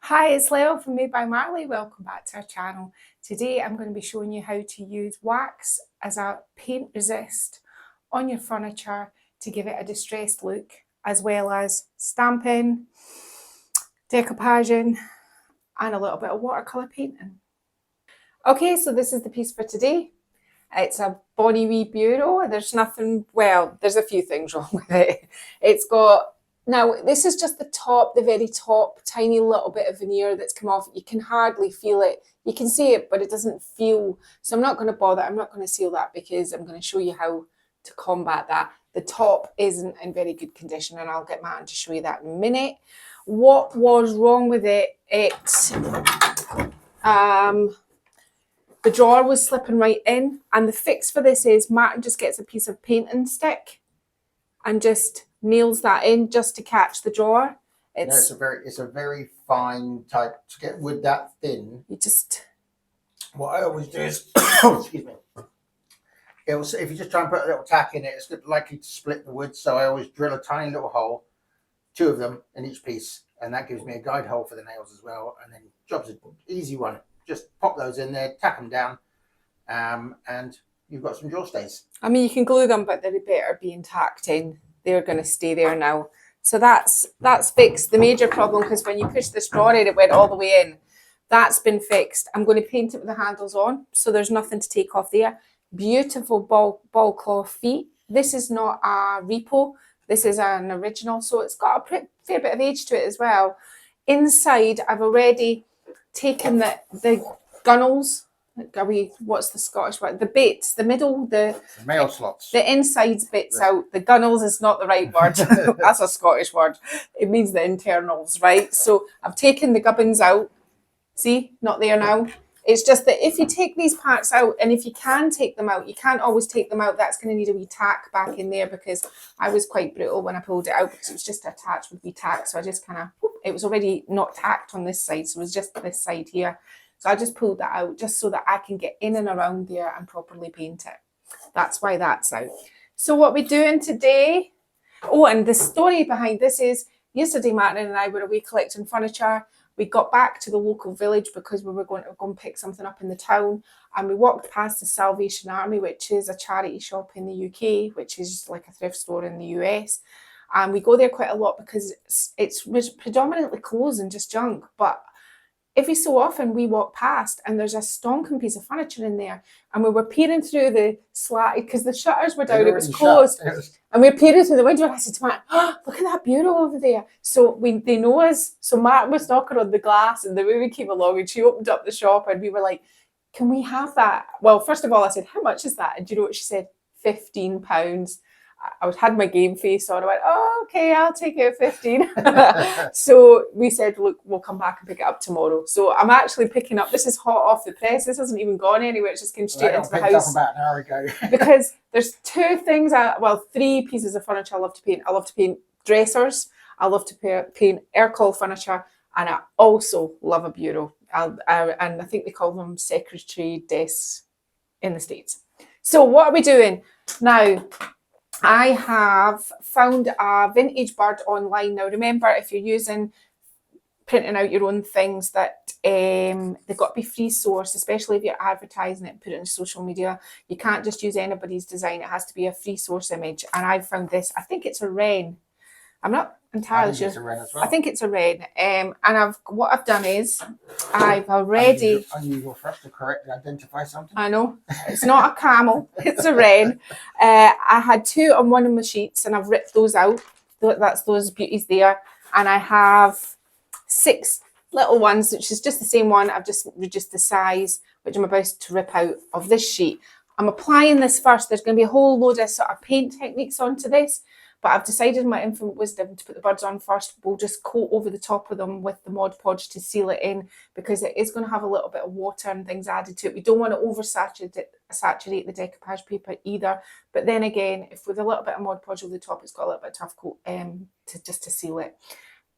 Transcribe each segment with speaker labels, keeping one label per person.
Speaker 1: Hi, it's Leo from Made by Marley. Welcome back to our channel. Today I'm going to be showing you how to use wax as a paint resist on your furniture to give it a distressed look, as well as stamping, decoupaging and a little bit of watercolour painting. Okay, so this is the piece for today. It's a bonny wee bureau. There's nothing, well, there's a few things wrong with it. It's got, now this is just the top, the very top, tiny little bit of veneer that's come off. You can hardly feel it. You can see it, but it doesn't feel, so I'm not going to bother. I'm not going to seal that because I'm going to show you how to combat that. The top isn't in very good condition and I'll get Matt to show you that in a minute. What was wrong with it? The drawer was slipping right in, and the fix for this is Martin just gets a piece of painting stick and just nails that in just to catch the drawer.
Speaker 2: It's a very fine type to get wood that thin.
Speaker 1: You just,
Speaker 2: what I always do is excuse me. If you just try and put a little tack in it, it's likely to split the wood. So I always drill a tiny little hole, 2 of them in each piece, and that gives me a guide hole for the nails as well. And then job's an easy one. Just pop those in there, tack them down, and you've got some drawer stays.
Speaker 1: I mean, you can glue them, but they're better being tacked in. They're going to stay there now. So that's fixed. The major problem, because when you push this drawer in, it went all the way in. That's been fixed. I'm going to paint it with the handles on, so there's nothing to take off there. Beautiful ball cloth feet. This is not a repo. This is an original, so it's got a fair bit of age to it as well. Inside, I've already taken the gunnels, what's the Scottish word? The bits, the middle, the
Speaker 2: mail slots.
Speaker 1: The insides bits out. The gunnels is not the right word. That's a Scottish word. It means the internals, right? So I've taken the gubbins out. See, not there now. It's just that if you take these parts out, and if you can take them out, you can't always take them out. That's going to need a wee tack back in there, because I was quite brutal when I pulled it out because it was just attached with wee tack. So I just kind of, it was already not tacked on this side. So it was just this side here. So I just pulled that out just so that I can get in and around there and properly paint it. That's why that's out. So what we're doing today, oh, and the story behind this is yesterday Martin and I were away collecting furniture. We got back to the local village because we were going to go and pick something up in the town, and we walked past the Salvation Army, which is a charity shop in the UK, which is like a thrift store in the US. And we go there quite a lot because it's predominantly clothes and just junk. But every so often we walk past and there's a stonking piece of furniture in there, and we were peering through the slat because the shutters were down, it was closed. And we were peering through the window, and I said to Matt, oh, look at that bureau over there. So they know us. So Matt was knocking on the glass, and the way we came along, and she opened up the shop, and we were like, can we have that? Well, first of all, I said, how much is that? And do you know what she said? £15. I had my game face on. I went, oh, okay, I'll take it at 15. So we said, look, we'll come back and pick it up tomorrow. So I'm actually picking up, this is hot off the press. This hasn't even gone anywhere. It's just came straight into the house.
Speaker 2: Up about an hour ago.
Speaker 1: Because there's 2 things, 3 pieces of furniture I love to paint. I love to paint dressers. I love to paint air call furniture. And I also love a bureau. And I think they call them secretary desks in the States. So what are we doing? Now, I have found a vintage bird online. Now, remember, if you're printing out your own things, that they've got to be free source, especially if you're advertising it and put it on social media. You can't just use anybody's design. It has to be a free source image. And I've found this. I think it's a wren. I'm not entirely sure.
Speaker 2: It's a wren as well.
Speaker 1: I think it's a wren. And what I've done is I've already...
Speaker 2: Unusual for us to correctly identify something.
Speaker 1: I know. It's not a camel. It's a wren. I had 2 on one of my sheets, and I've ripped those out. That's those beauties there. And I have 6 little ones, which is just the same one. I've just reduced the size, which I'm about to rip out of this sheet. I'm applying this first. There's going to be a whole load of sort of paint techniques onto this. But I've decided in my infinite wisdom to put the birds on first. We'll just coat over the top of them with the Mod Podge to seal it in, because it is going to have a little bit of water and things added to it. We don't want to oversaturate the decoupage paper either. But then again, if with a little bit of Mod Podge over the top, it's got a little bit of tough coat to seal it.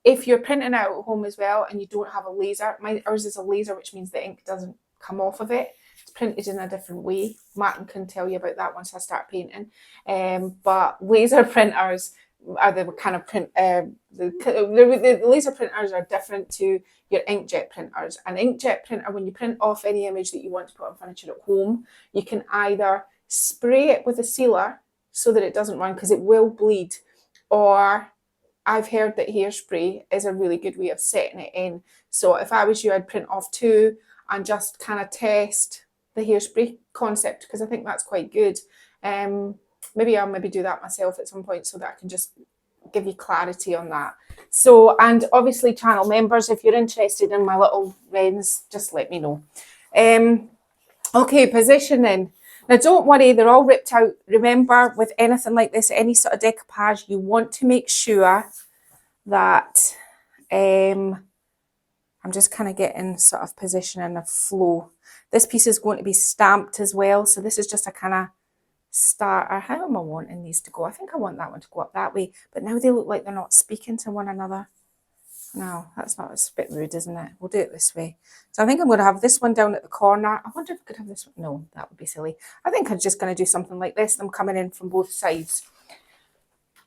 Speaker 1: If you're printing out at home as well and you don't have a laser, ours is a laser, which means the ink doesn't come off of it. It's printed in a different way. Martin can tell you about that once I start painting. But laser printers, are the kind of print, the laser printers are different to your inkjet printers. An inkjet printer, when you print off any image that you want to put on furniture at home, you can either spray it with a sealer so that it doesn't run because it will bleed, or I've heard that hairspray is a really good way of setting it in. So if I was you, I'd print off 2 and just kind of test the hairspray concept, because I think that's quite good. Maybe I'll do that myself at some point so that I can just give you clarity on that. So, and obviously channel members, if you're interested in my little wrens, just let me know. Okay, positioning. Now don't worry, they're all ripped out. Remember, with anything like this, any sort of decoupage, you want to make sure that, I'm just kind of getting sort of positioning of flow. This piece is going to be stamped as well, so this is just a kind of starter. How am I wanting these to go? I think I want that one to go up that way, but now they look like they're not speaking to one another. No, that's not, it's a bit rude, isn't it? We'll do it this way. So I think I'm going to have this one down at the corner. I wonder if I could have this one. No, that would be silly. I think I'm just going to do something like this. I'm coming in from both sides.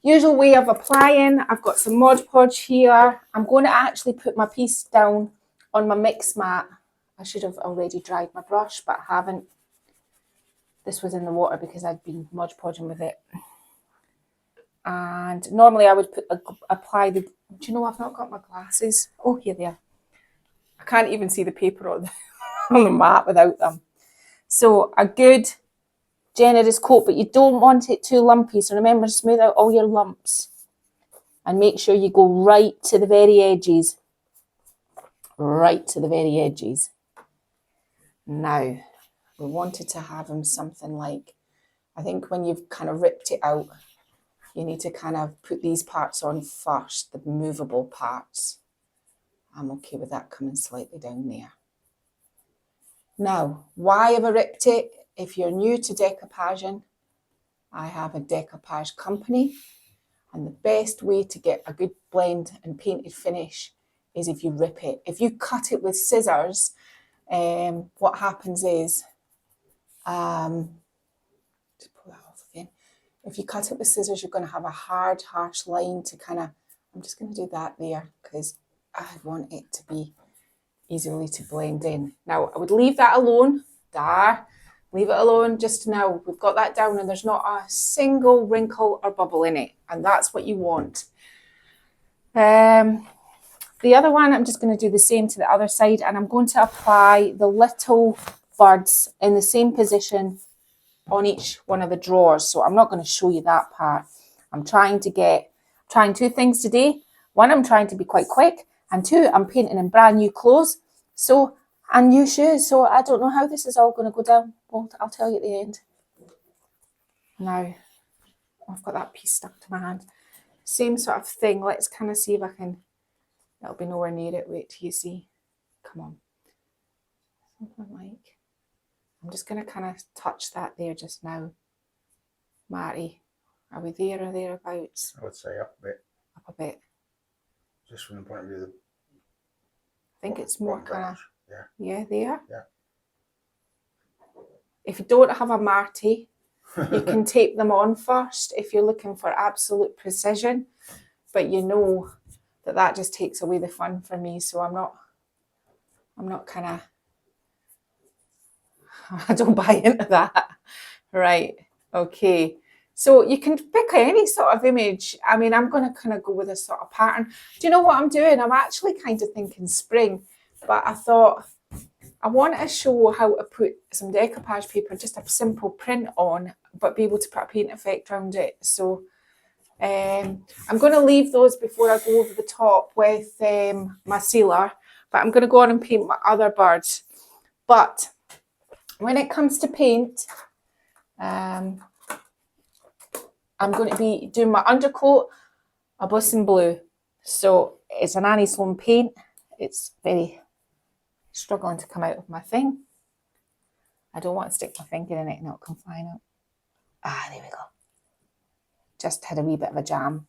Speaker 1: Usual way of applying, I've got some Mod Podge here. I'm going to actually put my piece down on my mix mat. I should have already dried my brush, but I haven't. This was in the water because I'd been Mod Podging with it. And normally I would apply the, do you know, I've not got my glasses. Oh, here they are. I can't even see the paper on the mat without them. So a good generous coat, but you don't want it too lumpy. So remember, smooth out all your lumps and make sure you go right to the very edges. Right to the very edges. Now, we wanted to have them something like, I think when you've kind of ripped it out, you need to kind of put these parts on first, the movable parts. I'm okay with that coming slightly down there. Now, why have I ripped it? If you're new to decoupaging, I have a decoupage company, and the best way to get a good blend and painted finish is if you rip it. If you cut it with scissors, what happens is, just pull that off again. If you cut it with scissors, you're going to have a hard, harsh line to kind of, I'm just going to do that there because I want it to be easily to blend in. Now, I would leave that alone, there. Leave it alone just now. We've got that down and there's not a single wrinkle or bubble in it. And that's what you want. The other one, I'm just going to do the same to the other side, and I'm going to apply the little birds in the same position on each one of the drawers. So I'm not going to show you that part. I'm trying 2 things today. One, I'm trying to be quite quick, and 2, I'm painting in brand new clothes. So, and new shoes. So I don't know how this is all going to go down. Well, I'll tell you at the end. Now, I've got that piece stuck to my hand. Same sort of thing. Let's kind of see if I can, it'll be nowhere near it. Wait till you see. Come on. Something like, I'm just going to kind of touch that there just now. Marty, are we there or thereabouts?
Speaker 2: I would say up a bit.
Speaker 1: Up a bit.
Speaker 2: Just from the point of view of the,
Speaker 1: I think it's more kind of, yeah, there.
Speaker 2: Yeah.
Speaker 1: If you don't have a Marty, you can tape them on first if you're looking for absolute precision. But you know that just takes away the fun for me. So I'm not kind of, I don't buy into that. Right. Okay. So you can pick any sort of image. I mean, I'm going to kind of go with a sort of pattern. Do you know what I'm doing? I'm actually kind of thinking spring, but I thought I want to show how to put some decoupage paper, just a simple print on, but be able to put a paint effect around it. So I'm going to leave those before I go over the top with my sealer, but I'm going to go on and paint my other birds. But when it comes to paint, I'm going to be doing my undercoat, a Blisson Blue. So it's an Annie Sloan paint. It's very struggling to come out of my thing. I don't want to stick my finger in it and it'll come flying out. Ah, there we go. Just had a wee bit of a jam.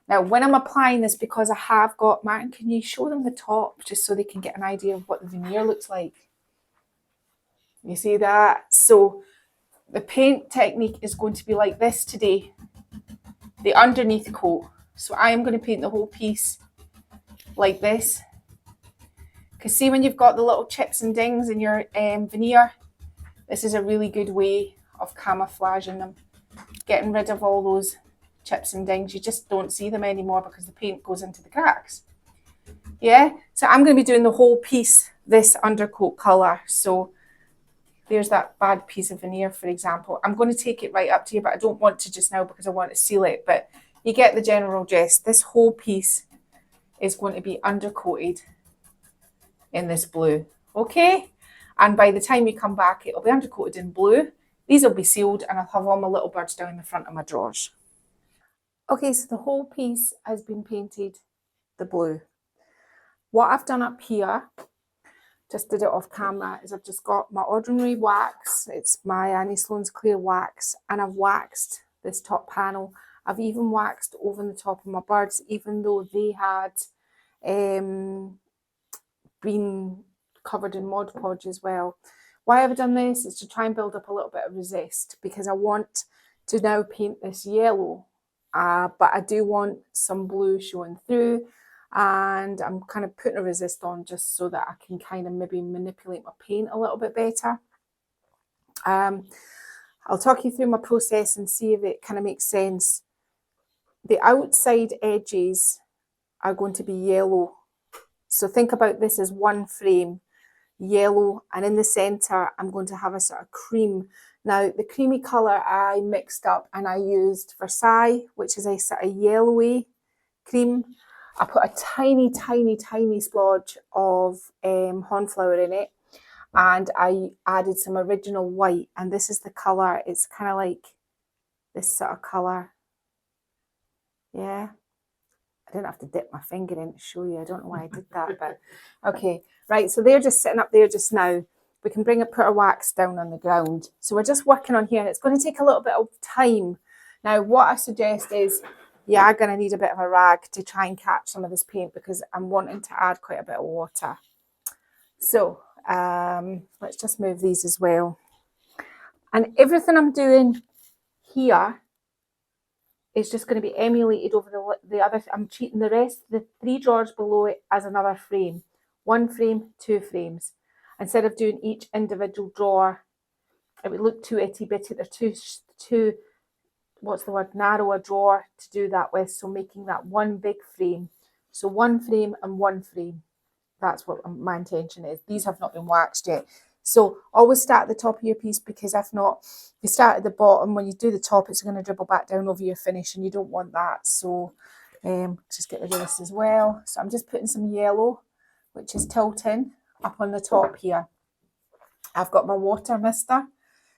Speaker 1: Now, when I'm applying this, because I have got, Martin, can you show them the top just so they can get an idea of what the veneer looks like? You see that? So the paint technique is going to be like this today. the underneath coat. So I am going to paint the whole piece like this. Because see, when you've got the little chips and dings in your veneer, this is a really good way of camouflaging them, getting rid of all those chips and dings. You just don't see them anymore because the paint goes into the cracks. Yeah, so I'm going to be doing the whole piece this undercoat colour. So there's that bad piece of veneer, for example. I'm going to take it right up to you, but I don't want to just now because I want to seal it. But you get the general gist. This whole piece is going to be undercoated in this blue, okay? And by the time you come back, it'll be undercoated in blue. These will be sealed and I'll have all my little birds down the front of my drawers. Okay, so the whole piece has been painted the blue. What I've done up here, just did it off camera, is I've just got my ordinary wax. It's my Annie Sloan's clear wax, and I've waxed this top panel. I've even waxed over the top of my birds, even though they had been covered in Mod Podge as well. Why have I done this is to try and build up a little bit of resist, because I want to now paint this yellow, but I do want some blue showing through, and I'm kind of putting a resist on just so that I can kind of maybe manipulate my paint a little bit better. I'll talk you through my process and see if it kind of makes sense. The outside edges are going to be yellow. So think about this as one frame, yellow, and in the centre I'm going to have a sort of cream. Now the creamy colour I mixed up and I used Versailles, which is a sort of yellowy cream. I put a tiny splodge of Hornflower in it, and I added some original white, and this is the colour. It's kind of like this sort of colour. Yeah, I didn't have to dip my finger in to show you. I don't know why I did that, but okay. Right, so they're just sitting up there just now. We can put our wax down on the ground. So we're just working on here, and it's going to take a little bit of time. Now, what I suggest is, you are going to need a bit of a rag to try and catch some of this paint, because I'm wanting to add quite a bit of water. So let's just move these as well. And everything I'm doing here is just going to be emulated over the other. I'm treating the rest, the 3 drawers below it, as another frame. 1 frame, 2 frames. Instead of doing each individual drawer, it would look too itty bitty. They're too narrow a drawer to do that with. So making that one big frame. So 1 frame and 1 frame. That's what my intention is. These have not been waxed yet. So always start at the top of your piece, because if not, if you start at the bottom, when you do the top, it's going to dribble back down over your finish, and you don't want that. So just get rid of this as well. So I'm just putting some yellow, which is tilting, up on the top here. I've got my water mister,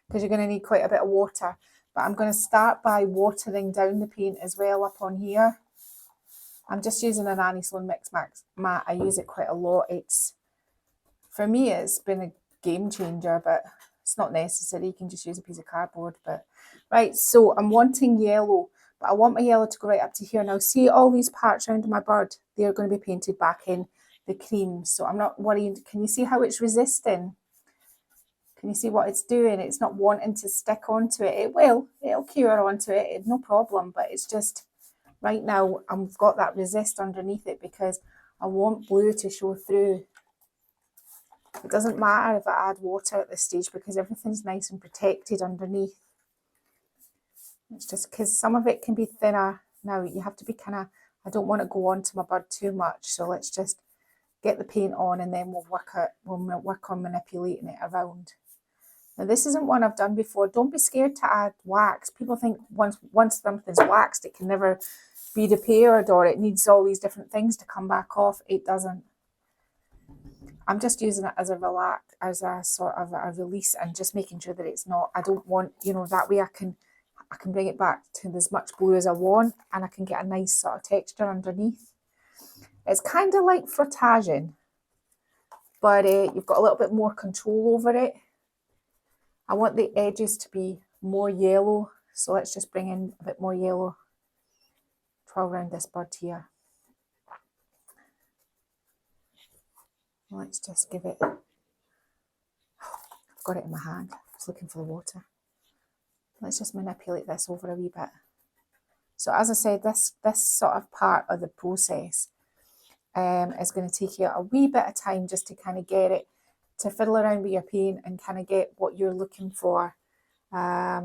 Speaker 1: because you're going to need quite a bit of water. But I'm going to start by watering down the paint as well up on here. I'm just using an Annie Sloan Mix Max mat. I use it quite a lot. For me, it's been a game changer, but it's not necessary. You can just use a piece of cardboard. But right, so I'm wanting yellow, but I want my yellow to go right up to here. Now see all these parts around my bird, they're going to be painted back in the cream. So I'm not worried. Can you see how it's resisting? Can you see what it's doing? It's not wanting to stick onto it. It'll cure onto it, no problem. But it's just, right now, I've got that resist underneath it because I want blue to show through. It doesn't matter if I add water at this stage because everything's nice and protected underneath. It's just because some of it can be thinner. Now you have to be I don't want to go on to my bird too much. So let's just get the paint on, and then we'll work on manipulating it around. Now this isn't one I've done before. Don't be scared to add wax. People think once something's waxed, it can never be repaired, or it needs all these different things to come back off. It doesn't. I'm just using it as a sort of a release, and just making sure that it's not. I don't want, that way I can bring it back to as much blue as I want, and I can get a nice sort of texture underneath. It's kind of like frotaging, but you've got a little bit more control over it. I want the edges to be more yellow, so let's just bring in a bit more yellow around this bird here. Let's just give it, I've got it in my hand, I was looking for the water. Let's just manipulate this over a wee bit. So as I said, this sort of part of the process is going to take you a wee bit of time just to kind of get it, to fiddle around with your paint and kind of get what you're looking for. I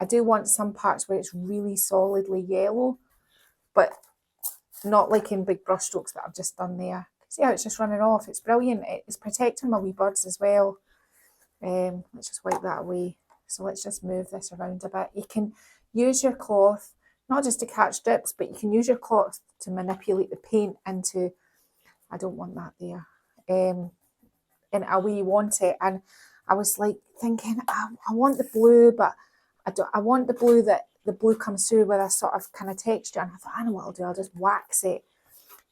Speaker 1: do want some parts where it's really solidly yellow, but not like in big brush strokes that I've just done there. See how it's just running off? It's brilliant. It's protecting my wee birds as well. Let's just wipe that away. So let's just move this around a bit. You can use your cloth, not just to catch drips, but you can use your cloth to manipulate the paint into, I don't want that there, in a way you want it. And I was like thinking, I want the blue, but I want the blue that the blue comes through with a sort of kind of texture. And I thought, I know what I'll do, I'll just wax it.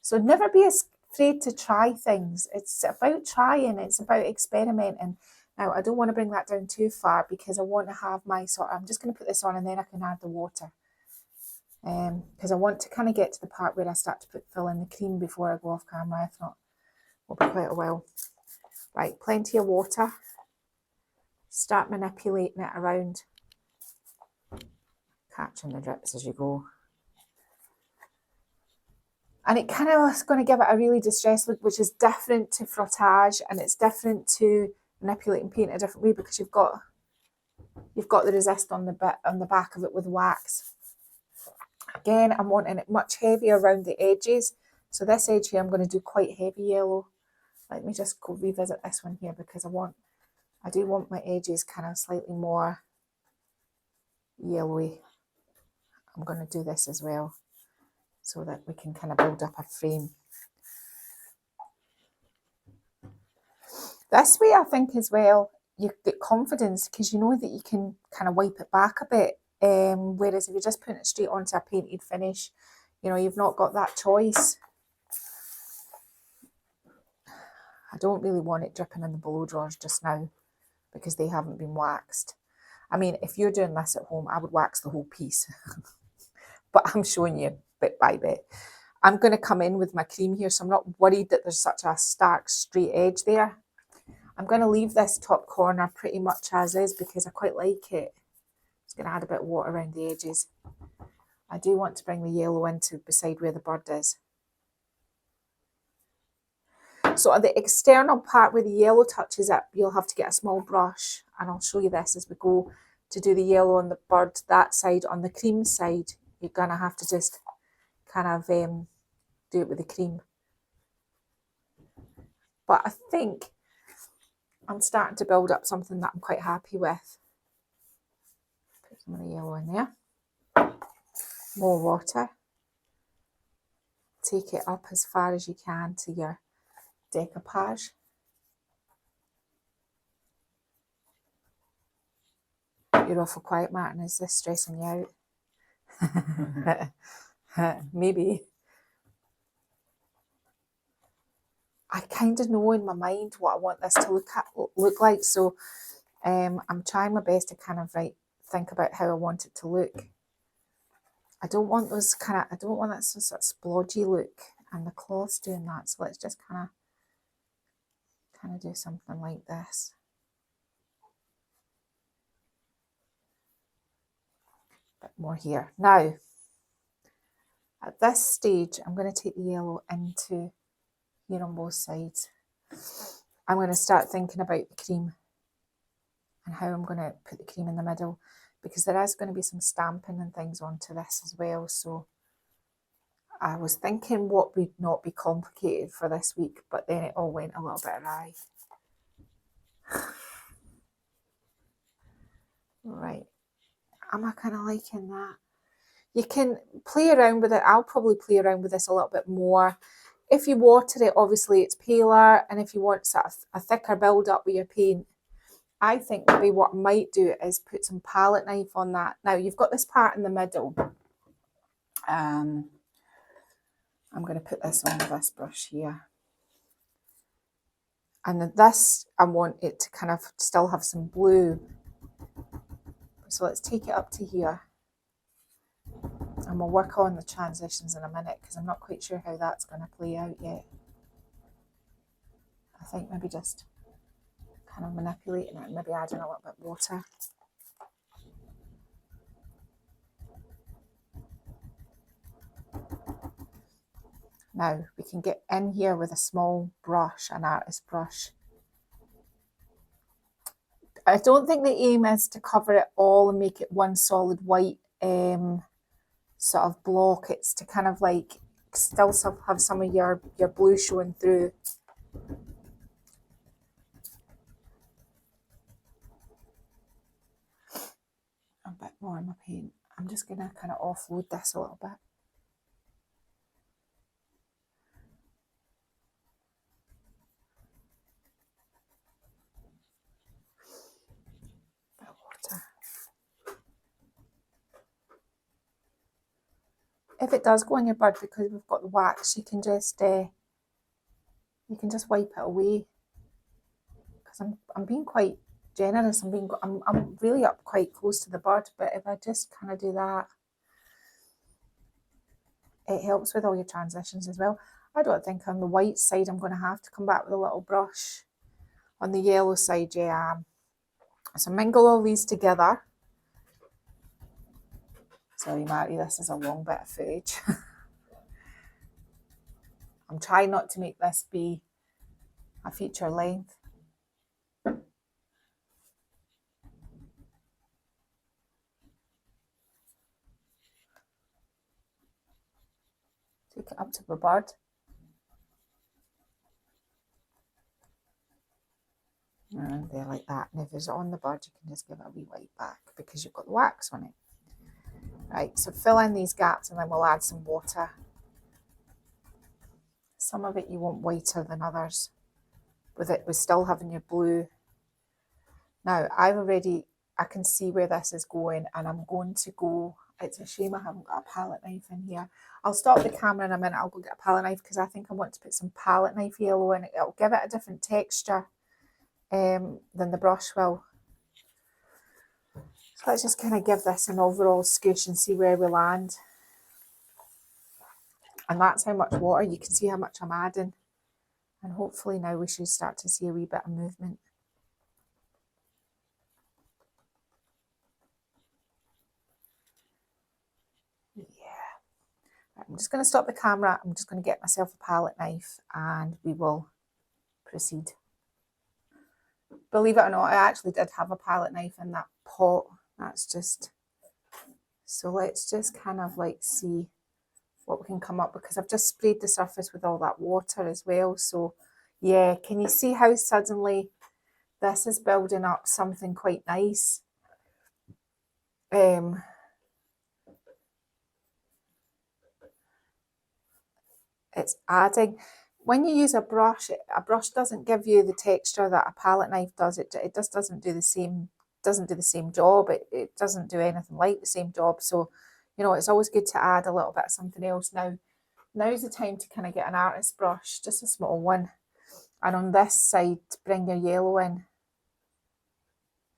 Speaker 1: So never be afraid to try things. It's about trying, it's about experimenting. Now, I don't want to bring that down too far because I want to have my I'm just going to put this on and then I can add the water. Because I want to kind of get to the part where I start to fill in the cream before I go off camera. If not, it'll be quite a while. Right, plenty of water. Start manipulating it around. Catching the drips as you go. And it kind of is going to give it a really distressed look, which is different to frottage, and it's different to manipulating paint a different way because you've got the resist on the back of it with wax. Again, I'm wanting it much heavier around the edges. So this edge here, I'm going to do quite heavy yellow. Let me just go revisit this one here because I do want my edges kind of slightly more yellowy. I'm going to do this as well so that we can kind of build up a frame. This way, I think as well, you get confidence because you know that you can kind of wipe it back a bit. Whereas if you're just putting it straight onto a painted finish, you know, you've not got that choice. I don't really want it dripping in the below drawers just now because they haven't been waxed. I mean, if you're doing this at home, I would wax the whole piece. But I'm showing you bit by bit. I'm going to come in with my cream here, so I'm not worried that there's such a stark straight edge there. I'm going to leave this top corner pretty much as is because I quite like it. Just going to add a bit of water around the edges. I do want to bring the yellow into beside where the bird is. So on the external part where the yellow touches it, you'll have to get a small brush, and I'll show you this as we go, to do the yellow on the bird that side. On the cream side, you're going to have to just kind of do it with the cream. But I think I'm starting to build up something that I'm quite happy with. Put some of the yellow in there. More water. Take it up as far as you can to your decoupage. You're awful quiet, Martin. Is this stressing you out? Maybe. I kind of know in my mind what I want this to look like, so I'm trying my best to kind of think about how I want it to look. I don't want those I don't want that sort of splodgy look, and the cloth's doing that. So let's just kind of do something like this. A bit more here. Now, at this stage, I'm going to take the yellow into here on both sides. I'm going to start thinking about the cream and how I'm going to put the cream in the middle, because there is going to be some stamping and things onto this as well. So I was thinking what would not be complicated for this week, but then it all went a little bit awry. Right, am I kind of liking that? You can play around with it. I'll probably play around with this a little bit more. If you water it, obviously it's paler, and if you want sort of a thicker build up with your paint, I think maybe what I might do is put some palette knife on that. Now you've got this part in the middle. I'm going to put this on this brush here. And this, I want it to kind of still have some blue. So let's take it up to here. And we'll work on the transitions in a minute because I'm not quite sure how that's going to play out yet. I think maybe just kind of manipulating it and maybe adding a little bit of water. Now we can get in here with a small brush, an artist brush. I don't think the aim is to cover it all and make it one solid white sort of block. It's to kind of like still have some of your blue showing through. A bit more in my paint. I'm just going to kind of offload this a little bit. Bit of water. If it does go on your bird because we've got the wax, you can just wipe it away. Because I'm being quite generous. I'm really up quite close to the bird, but if I just kind of do that, it helps with all your transitions as well. I don't think on the white side I'm going to have to come back with a little brush. On the yellow side, yeah. So mingle all these together. Sorry, Marty, this is a long bit of footage. I'm trying not to make this be a feature length. Take it up to the bird. And there like that. And if it's on the bird, you can just give it a wee wipe back because you've got the wax on it. Right, so fill in these gaps and then we'll add some water. Some of it you want whiter than others. With still having your blue. Now, I can see where this is going and I'm going to go, it's a shame I haven't got a palette knife in here. I'll stop the camera in a minute, I'll go get a palette knife because I think I want to put some palette knife yellow in it. It'll give it a different texture than the brush will. So let's just kind of give this an overall scoosh and see where we land. And that's how much water, you can see how much I'm adding. And hopefully now we should start to see a wee bit of movement. Yeah. Right, I'm just going to stop the camera. I'm just going to get myself a palette knife and we will proceed. Believe it or not, I actually did have a palette knife in that pot. That's just, so let's just kind of like see what we can come up with because I've just sprayed the surface with all that water as well. So yeah, can you see how suddenly this is building up something quite nice? It's adding, when you use a brush doesn't give you the texture that a palette knife does. It just doesn't do the same job. It doesn't do anything like the same job. So, you know, it's always good to add a little bit of something else. Now's the time to kind of get an artist brush, just a small one. And on this side, bring your yellow in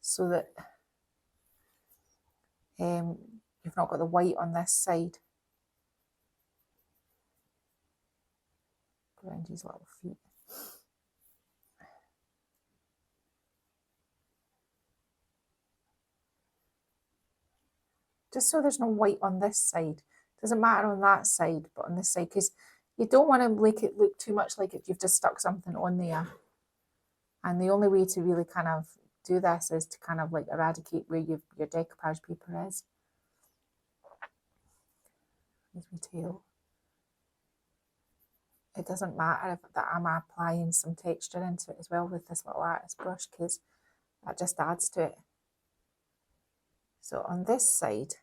Speaker 1: so that you've not got the white on this side. Around his little feet. Just so there's no white on this side. Doesn't matter on that side, but on this side, because you don't want to make it look too much like you've just stuck something on there. And the only way to really kind of do this is to kind of like eradicate where your decoupage paper is. Here's my tail. It doesn't matter that I'm applying some texture into it as well with this little artist brush because that just adds to it. So on this side,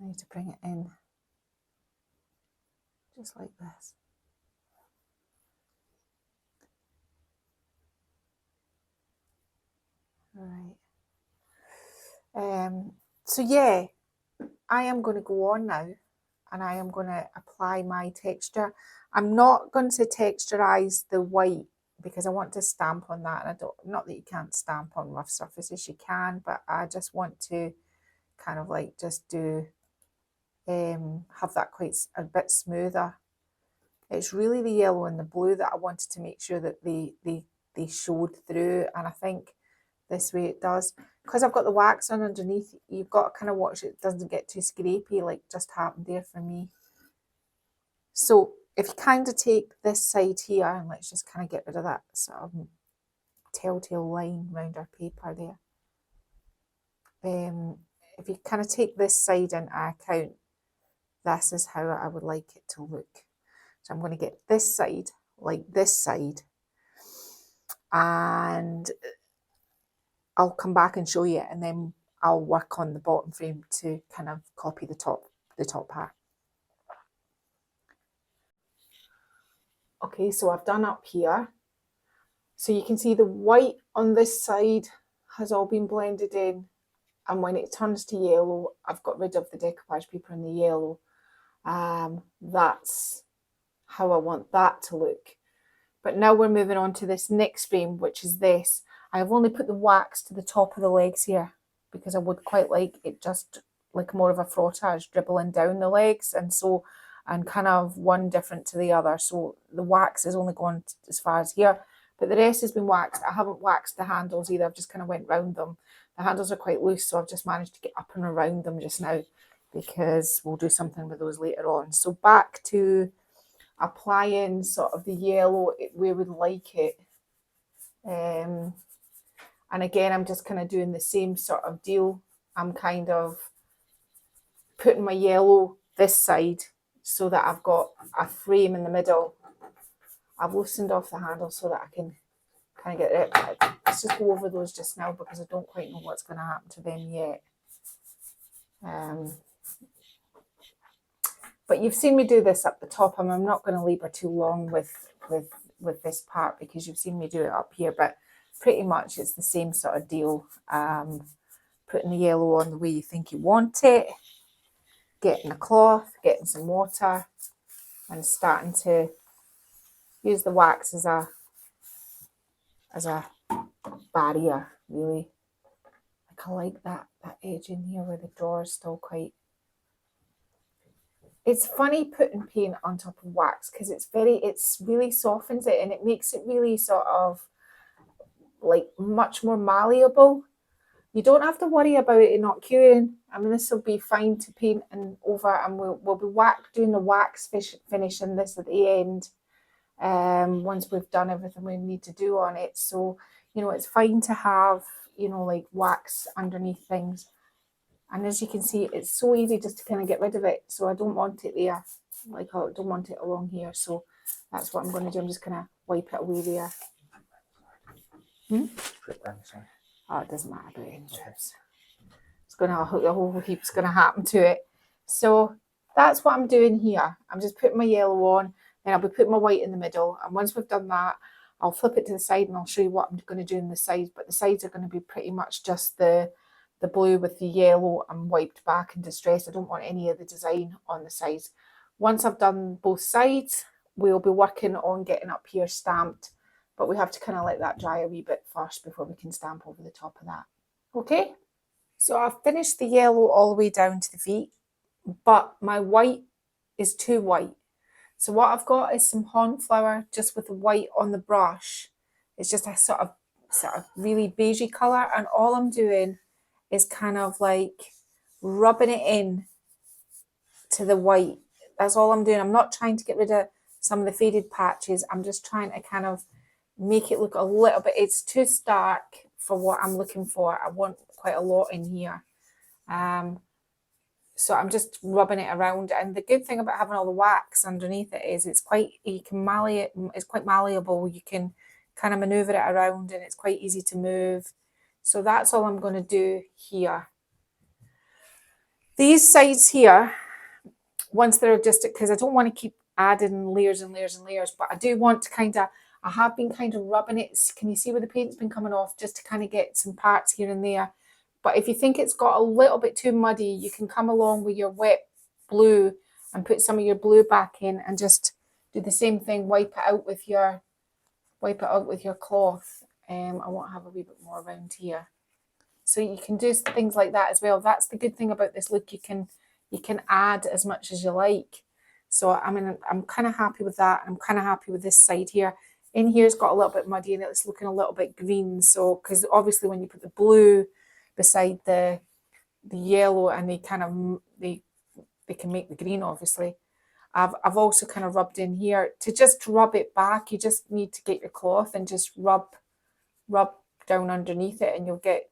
Speaker 1: I need to bring it in just like this. All right. So yeah, I am going to go on now and I am going to apply my texture. I'm not going to texturize the white because I want to stamp on that. And not that you can't stamp on rough surfaces, you can, but I just want to kind of like just do, have that quite a bit smoother. It's really the yellow and the blue that I wanted to make sure that they showed through. And I think this way it does. Because I've got the wax on underneath, you've got to kind of watch it doesn't get too scrapey like just happened there for me. So if you kind of take this side here, and let's just kind of get rid of that sort of telltale line around our paper there. If you kind of take this side into account, this is how I would like it to look. So I'm going to get this side like this side, and I'll come back and show you, and then I'll work on the bottom frame to kind of copy the top part. Okay, so I've done up here. So you can see the white on this side has all been blended in, and when it turns to yellow, I've got rid of the decoupage paper in the yellow. That's how I want that to look. But now we're moving on to this next frame, which is this. I've only put the wax to the top of the legs here because I would quite like it just like more of a frottage dribbling down the legs, and kind of one different to the other. So the wax is only gone as far as here, but the rest has been waxed. I haven't waxed the handles either. I've just kind of went round them. The handles are quite loose, so I've just managed to get up and around them just now because we'll do something with those later on. So back to applying sort of the yellow where we'd like it. And again, I'm just kind of doing the same sort of deal. I'm kind of putting my yellow this side so that I've got a frame in the middle. I've loosened off the handle so that I can kind of get it. Let's just go over those just now because I don't quite know what's going to happen to them yet. But you've seen me do this up the top, and I'm not going to labour too long with this part because you've seen me do it up here, but pretty much it's the same sort of deal. Putting the yellow on the way you think you want it, getting a cloth, getting some water, and starting to use the wax as a barrier, really. Like I like that edge in here where the draw is still quite. It's funny putting paint on top of wax because it's really softens it, and it makes it really sort of like much more malleable. You don't have to worry about it not curing. I mean, this will be fine to paint and over, and we'll be doing the wax finish and this at the end once we've done everything we need to do on it. So, you know, it's fine to have, you know, like wax underneath things. And as you can see, it's so easy just to kind of get rid of it. So I don't want it there. Like I don't want it along here. So that's what I'm going to do. I'm just going to wipe it away there. Oh, it doesn't matter about any chips. It's going to, the whole heap's going to happen to it. So that's what I'm doing here. I'm just putting my yellow on, then I'll be putting my white in the middle. And once we've done that, I'll flip it to the side and I'll show you what I'm going to do in the sides. But the sides are going to be pretty much just the blue with the yellow and wiped back and distressed. I don't want any of the design on the sides. Once I've done both sides, we'll be working on getting up here stamped, but we have to kind of let that dry a wee bit first before we can stamp over the top of that. Okay, so I've finished the yellow all the way down to the feet, but my white is too white. So what I've got is some cornflower just with the white on the brush. It's just a sort of really beigey colour, and all I'm doing is kind of like rubbing it in to the white. That's all I'm doing. I'm not trying to get rid of some of the faded patches. I'm just trying to kind of make it look a little bit, it's too stark for what I'm looking for. I want quite a lot in here. So I'm just rubbing it around. And the good thing about having all the wax underneath it is it's quite malleable. You can kind of maneuver it around and it's quite easy to move. So that's all I'm going to do here. These sides here, once they're adjusted, because I don't want to keep adding layers and layers and layers, but I do want to kind of, I have been kind of rubbing it. Can you see where the paint's been coming off, just to kind of get some parts here and there. But if you think it's got a little bit too muddy, you can come along with your wet blue and put some of your blue back in and just do the same thing, wipe it out with your cloth. I won't have a wee bit more around here. So you can do things like that as well. That's the good thing about this look. You can add as much as you like. So I mean, I'm kind of happy with that. I'm kind of happy with this side here. In here's got a little bit muddy and it's looking a little bit green. So because obviously when you put the blue beside the yellow and they can make the green, obviously. I've also kind of rubbed in here. To just rub it back, you just need to get your cloth and just rub down underneath it, and you'll get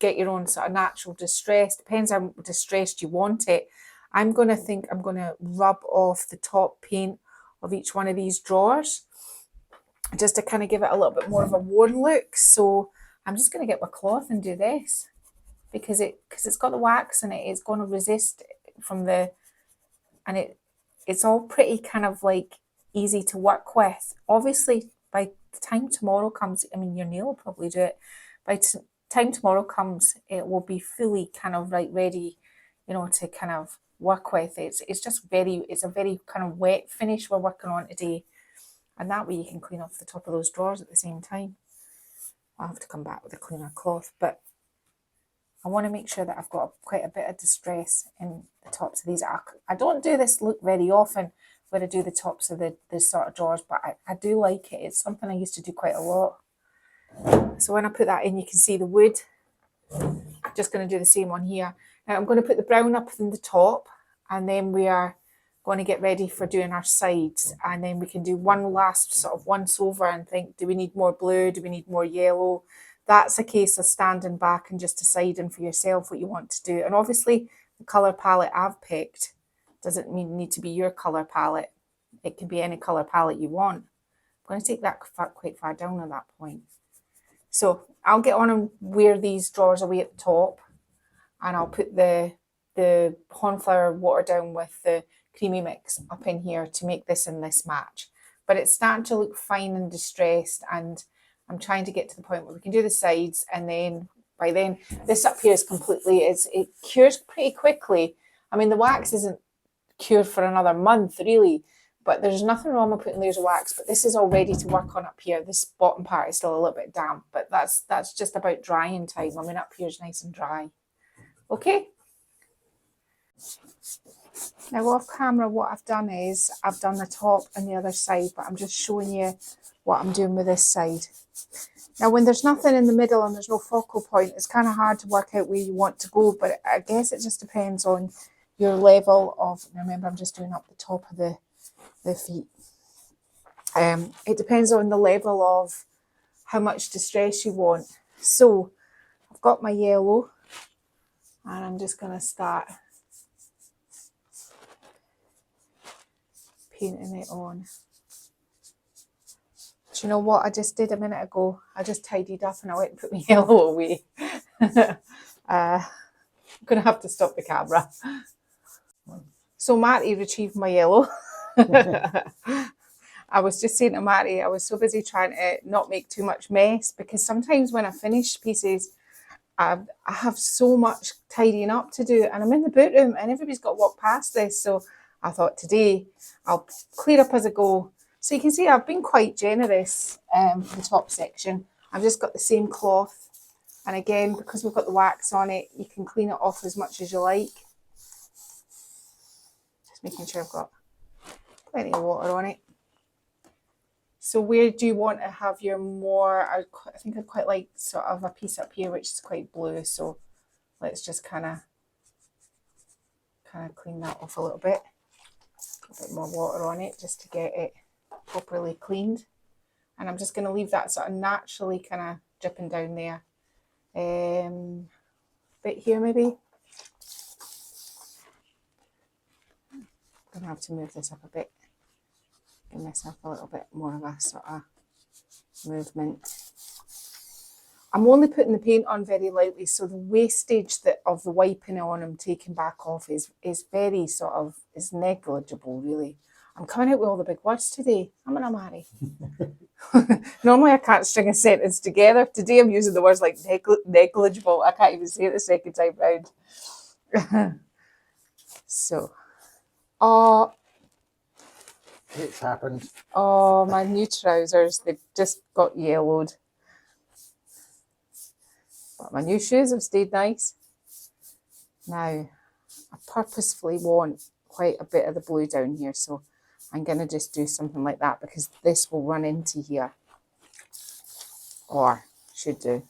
Speaker 1: your own sort of natural distress. Depends how distressed you want it. I'm going to rub off the top paint of each one of these drawers just to kind of give it a little bit more of a worn look. So I'm just going to get my cloth and do this because it's got the wax in it. It's going to resist from the, and it's all pretty kind of like easy to work with. Obviously, by the time tomorrow comes, I mean, your nail will probably do it. By the time tomorrow comes, it will be fully kind of like ready, you know, to kind of work with. It's a very kind of wet finish we're working on today. And that way you can clean off the top of those drawers at the same time. I'll have to come back with a cleaner cloth, but I want to make sure that I've got quite a bit of distress in the tops of these. I don't do this look very often where I do the tops of the sort of drawers, but I do like it. It's something I used to do quite a lot. So when I put that in, you can see the wood. I'm just going to do the same on here. Now I'm going to put the brown up in the top, and then we are going to get ready for doing our sides, and then we can do one last sort of once over and think, do we need more blue? Do we need more yellow? That's a case of standing back and just deciding for yourself what you want to do. And obviously the colour palette I've picked doesn't need to be your colour palette. It can be any colour palette you want. I'm going to take that quite far down at that point. So I'll get on and wear these drawers away at the top, and I'll put the cornflower water down with the creamy mix up in here to make this and this match. But it's starting to look fine and distressed, and I'm trying to get to the point where we can do the sides, and then by then this up here is completely, it cures pretty quickly. I mean, the wax isn't cured for another month really, but there's nothing wrong with putting layers of wax. But this is all ready to work on up here. This bottom part is still a little bit damp, but that's just about drying time. I mean, up here is nice and dry. Okay. Now off camera, what I've done is I've done the top and the other side, but I'm just showing you what I'm doing with this side. Now when there's nothing in the middle and there's no focal point, it's kind of hard to work out where you want to go, but I guess it just depends on your level of, remember I'm just doing up the top of the feet. It depends on the level of how much distress you want. So I've got my yellow, and I'm just going to start painting it on. Do you know what I just did a minute ago? I just tidied up and I went and put my yellow away. I'm going to have to stop the camera. So Matty retrieved my yellow. I was just saying to Matty, I was so busy trying to not make too much mess, because sometimes when I finish pieces, I have so much tidying up to do, and I'm in the boot room and everybody's got to walk past this. So I thought today I'll clear up as I go. So you can see I've been quite generous for the top section. I've just got the same cloth, and again, because we've got the wax on it, you can clean it off as much as you like. Just making sure I've got plenty of water on it. So where do you want to have your more, I think I'd quite like sort of a piece up here which is quite blue, so let's just kind of clean that off a little bit. A bit more water on it just to get it properly cleaned. And I'm just going to leave that sort of naturally kind of dripping down there. Bit here maybe. I'm going to have to move this up a bit. Give myself a little bit more of a sort of movement. I'm only putting the paint on very lightly, so the wastage of the wiping on and taking back off is very sort of, is negligible really. I'm coming out with all the big words today. I'm gonna marry. Normally I can't string a sentence together. Today I'm using the words like negligible. I can't even say it the second time round. So, oh,
Speaker 2: It's happened.
Speaker 1: oh, my new trousers, they've just got yellowed. But my new shoes have stayed nice. Now, I purposefully want quite a bit of the blue down here, so I'm going to just do something like that because this will run into here. Or should do.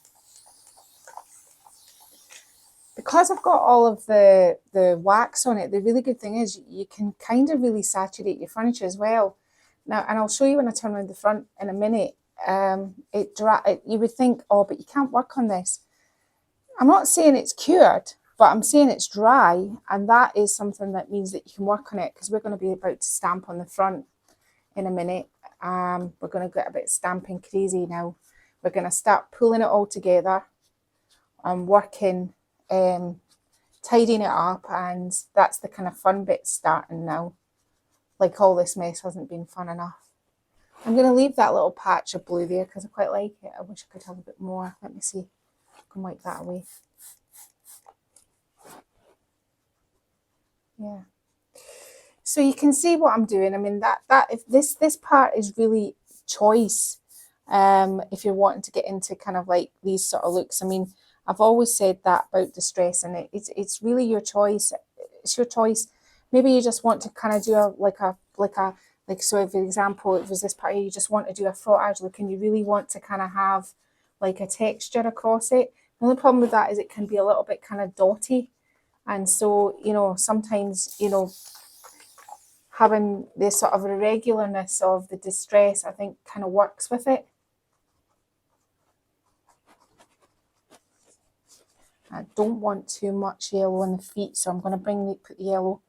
Speaker 1: because I've got all of the wax on it, the really good thing is you can kind of really saturate your furniture as well. Now, and I'll show you when I turn around the front in a minute. You would think, oh, but you can't work on this. I'm not saying it's cured, but I'm saying it's dry, and that is something that means that you can work on it, because we're going to be about to stamp on the front in a minute. We're going to get a bit stamping crazy now. We're going to start pulling it all together and working, tidying it up, and that's the kind of fun bit starting now. Like, all this mess hasn't been fun enough. I'm going to leave that little patch of blue there because I quite like it. I wish I could have a bit more. Let me see. I can wipe that away. Yeah. So you can see what I'm doing. I mean, that if this part is really choice. If you're wanting to get into kind of like these sort of looks. I mean, I've always said that about distress, and it's really your choice. It's your choice. Maybe you just want to kind of do so if, for example, it was this part here, you just want to do a frottage look and you really want to kind of have like a texture across it. The only problem with that is it can be a little bit kind of dotty. And so, you know, sometimes, you know, having this sort of irregularness of the distress, I think, kind of works with it. I don't want too much yellow on the feet, so I'm going to put the yellow.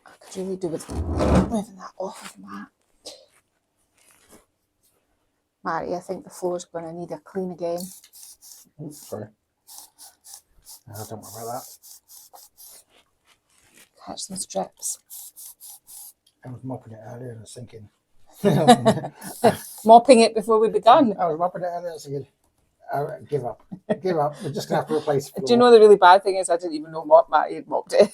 Speaker 1: I could really do with moving that off of the mat. Marty, I think the floor's going to need a clean again.
Speaker 2: Oh, sorry. Don't worry about that.
Speaker 1: Catch some strips.
Speaker 2: I was mopping it earlier and I was thinking.
Speaker 1: Mopping it before we begun.
Speaker 2: I was mopping it earlier and I was thinking, give up. Give up. We're just going to have to replace the floor.
Speaker 1: Do you know the really bad thing is I didn't even know Matty had mopped it.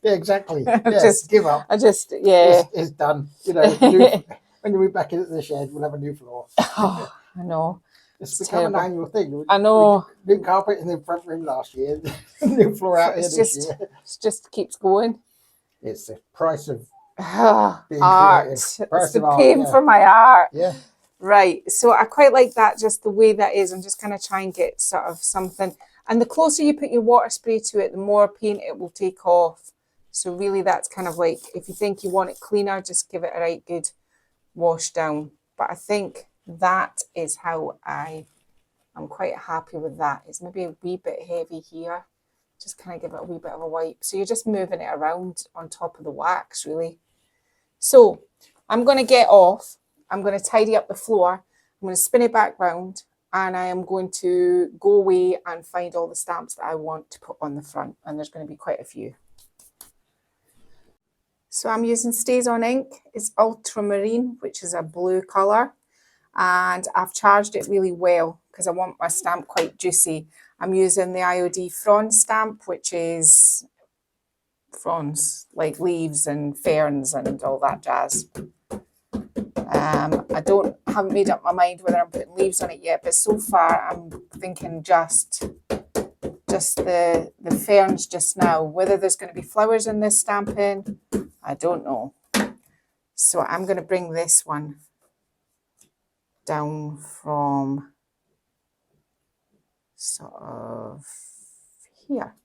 Speaker 2: Yeah, exactly. Yeah, give up.
Speaker 1: Yeah.
Speaker 2: It's done. You know, when you move back into the shed, we'll have a new floor.
Speaker 1: Oh, I know.
Speaker 2: It's become an annual thing.
Speaker 1: I know.
Speaker 2: New carpet in the front room last year. New floor out here this year. It
Speaker 1: just keeps going.
Speaker 2: It's the price of being
Speaker 1: art.
Speaker 2: creative.
Speaker 1: It's the paying for my art.
Speaker 2: Yeah.
Speaker 1: Right. So I quite like that, just the way that is. I'm just going to try and get sort of something. And the closer you put your water spray to it, the more paint it will take off. So really that's kind of like, if you think you want it cleaner, just give it a right good wash down. But I think that is how I'm quite happy with that. It's maybe a wee bit heavy here. Just kind of give it a wee bit of a wipe. So you're just moving it around on top of the wax, really. So I'm going to get off. I'm going to tidy up the floor. I'm going to spin it back round, and I am going to go away and find all the stamps that I want to put on the front. And there's going to be quite a few. So I'm using Stays On ink. It's ultramarine, which is a blue colour. And I've charged it really well because I want my stamp quite juicy. I'm using the IOD fronds stamp, which is fronds, like leaves and ferns and all that jazz. I haven't made up my mind whether I'm putting leaves on it yet, but so far I'm thinking just the ferns just now. Whether there's going to be flowers in this stamping, I don't know. So I'm going to bring this one down from sort of here.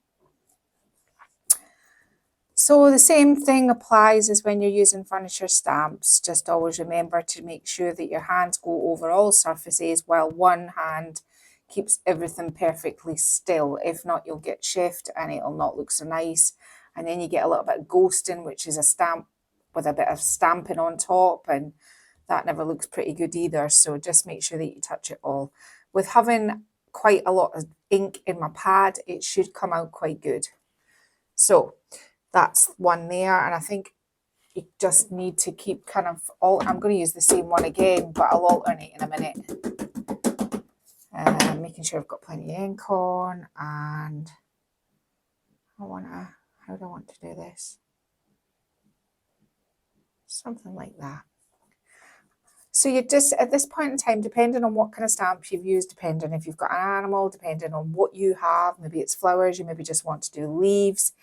Speaker 1: So the same thing applies as when you're using furniture stamps. Just always remember to make sure that your hands go over all surfaces while one hand keeps everything perfectly still. If not, you'll get shift and it'll not look so nice. And then you get a little bit of ghosting, which is a stamp with a bit of stamping on top, and that never looks pretty good either. So just make sure that you touch it all. With having quite a lot of ink in my pad, it should come out quite good. So that's one there, and I think you just need to keep kind of I'm going to use the same one again, but I'll alternate in a minute. Making sure I've got plenty of ink on, and how do I want to do this? Something like that. So you just, at this point in time, depending on what kind of stamp you've used, depending if you've got an animal, depending on what you have, maybe it's flowers, you maybe just want to do leaves,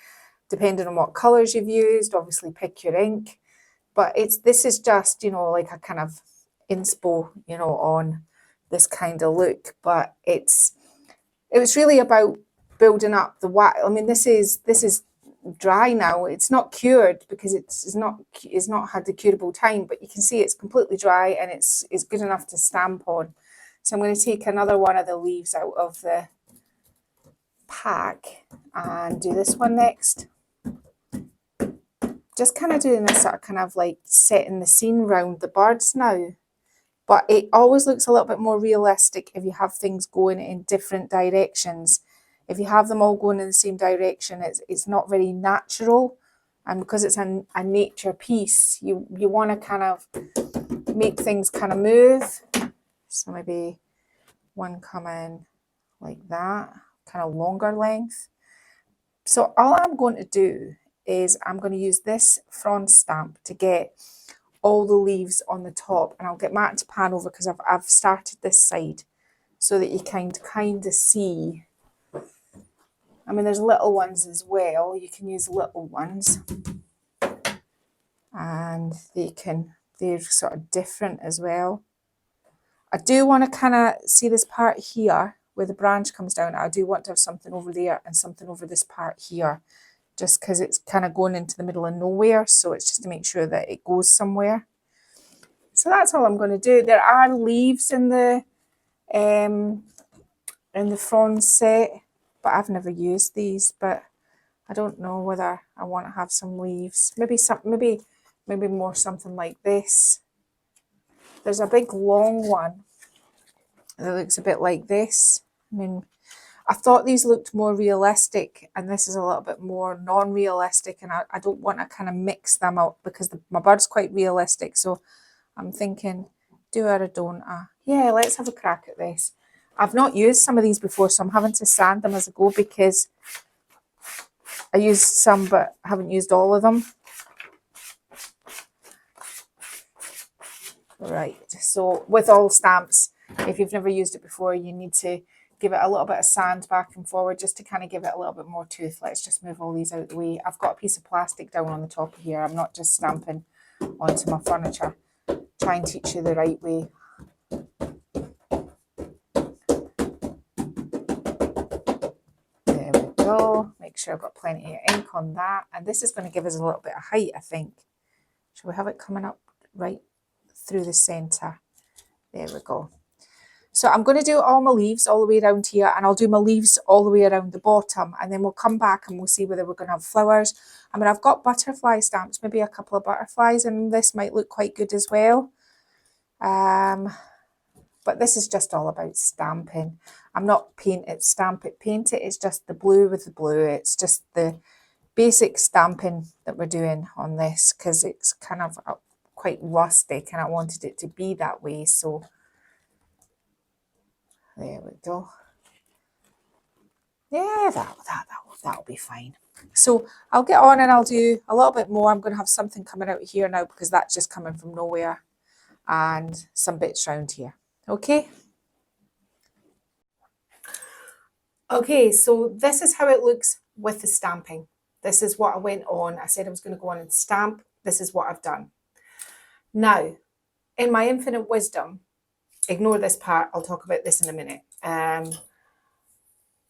Speaker 1: depending on what colours you've used, obviously pick your ink. But this is just, you know, like a kind of inspo, you know, on this kind of look. But it was really about building up the wax. I mean, this is dry now. It's not cured because it's not had the curable time, but you can see it's completely dry and it's good enough to stamp on. So I'm going to take another one of the leaves out of the pack and do this one next. Just kind of doing this sort of kind of like setting the scene round the birds now. But it always looks a little bit more realistic if you have things going in different directions. If you have them all going in the same direction, it's not very natural. And because it's a nature piece, you want to kind of make things kind of move. So maybe one come in like that, kind of longer length. So all I'm going to do is I'm going to use this frond stamp to get all the leaves on the top, and I'll get Matt to pan over because I've started this side so that you can kind of see. I mean, there's little ones as well. You can use little ones, and they're sort of different as well. I do want to kind of see this part here where the branch comes down. I do want to have something over there and something over this part here, just because it's kind of going into the middle of nowhere. So it's just to make sure that it goes somewhere. So that's all I'm going to do. There are leaves in the frond set, but I've never used these. But I don't know whether I want to have some leaves. Maybe more something like this. There's a big long one that looks a bit like this. I mean, I thought these looked more realistic, and this is a little bit more non-realistic, and I don't want to kind of mix them up because my bird's quite realistic. So I'm thinking, do I or don't I? Yeah, let's have a crack at this. I've not used some of these before, so I'm having to sand them as I go because I used some, but I haven't used all of them. Right, so with all stamps, if you've never used it before, you need to give it a little bit of sand back and forward just to kind of give it a little bit more tooth. Let's just move all these out of the way. I've got a piece of plastic down on the top of here. I'm not just stamping onto my furniture. Try and teach you the right way. There we go. Make sure I've got plenty of ink on that. And this is going to give us a little bit of height, I think. Shall we have it coming up right through the centre? There we go. So I'm going to do all my leaves all the way around here, and I'll do my leaves all the way around the bottom, and then we'll come back and we'll see whether we're going to have flowers. I mean, I've got butterfly stamps, maybe a couple of butterflies, and this might look quite good as well. But this is just all about stamping. I'm not paint it, stamp it, paint it. It's just the blue with the blue. It's just the basic stamping that we're doing on this because it's kind of quite rustic, and I wanted it to be that way. So there we go. Yeah, that'll be fine. So I'll get on and I'll do a little bit more. I'm going to have something coming out here now because that's just coming from nowhere, and some bits around here. Okay. Okay, so this is how it looks with the stamping. This is what I went on. I said I was going to go on and stamp. This is what I've done. Now, in my infinite wisdom, ignore this part. I'll talk about this in a minute.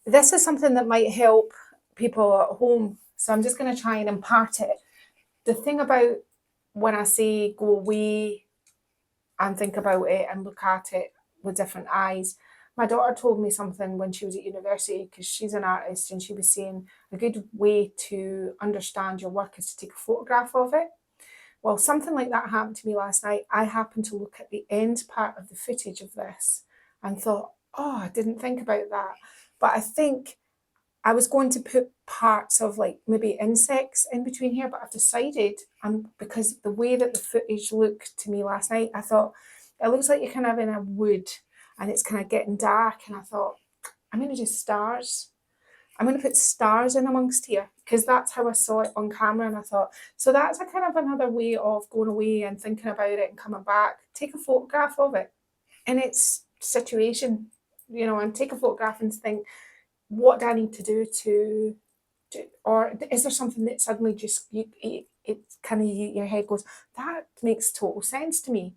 Speaker 1: This is something that might help people at home. So I'm just going to try and impart it. The thing about when I say go away and think about it and look at it with different eyes, my daughter told me something when she was at university, because she's an artist, and she was saying a good way to understand your work is to take a photograph of it. Well, something like that happened to me last night. I happened to look at the end part of the footage of this and thought, oh, I didn't think about that. But I think I was going to put parts of like maybe insects in between here, but I've decided, because the way that the footage looked to me last night, I thought, it looks like you're kind of in a wood and it's kind of getting dark. And I thought, I'm going to do stars. I'm going to put stars in amongst here because that's how I saw it on camera. And I thought, so that's a kind of another way of going away and thinking about it and coming back. Take a photograph of it in its situation, you know, and take a photograph and think, what do I need to do to or is there something that suddenly just, it kind of, your head goes, that makes total sense to me.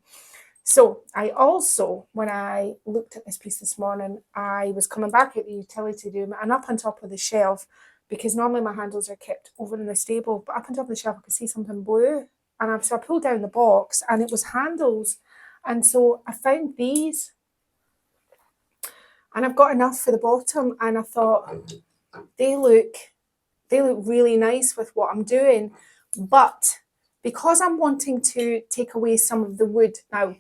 Speaker 1: So I also, when I looked at this piece this morning, I was coming back at the utility room and up on top of the shelf, because normally my handles are kept over in the stable, but up on top of the shelf I could see something blue. And so I pulled down the box and it was handles. And so I found these. And I've got enough for the bottom, and I thought they look really nice with what I'm doing. But because I'm wanting to take away some of the wood now,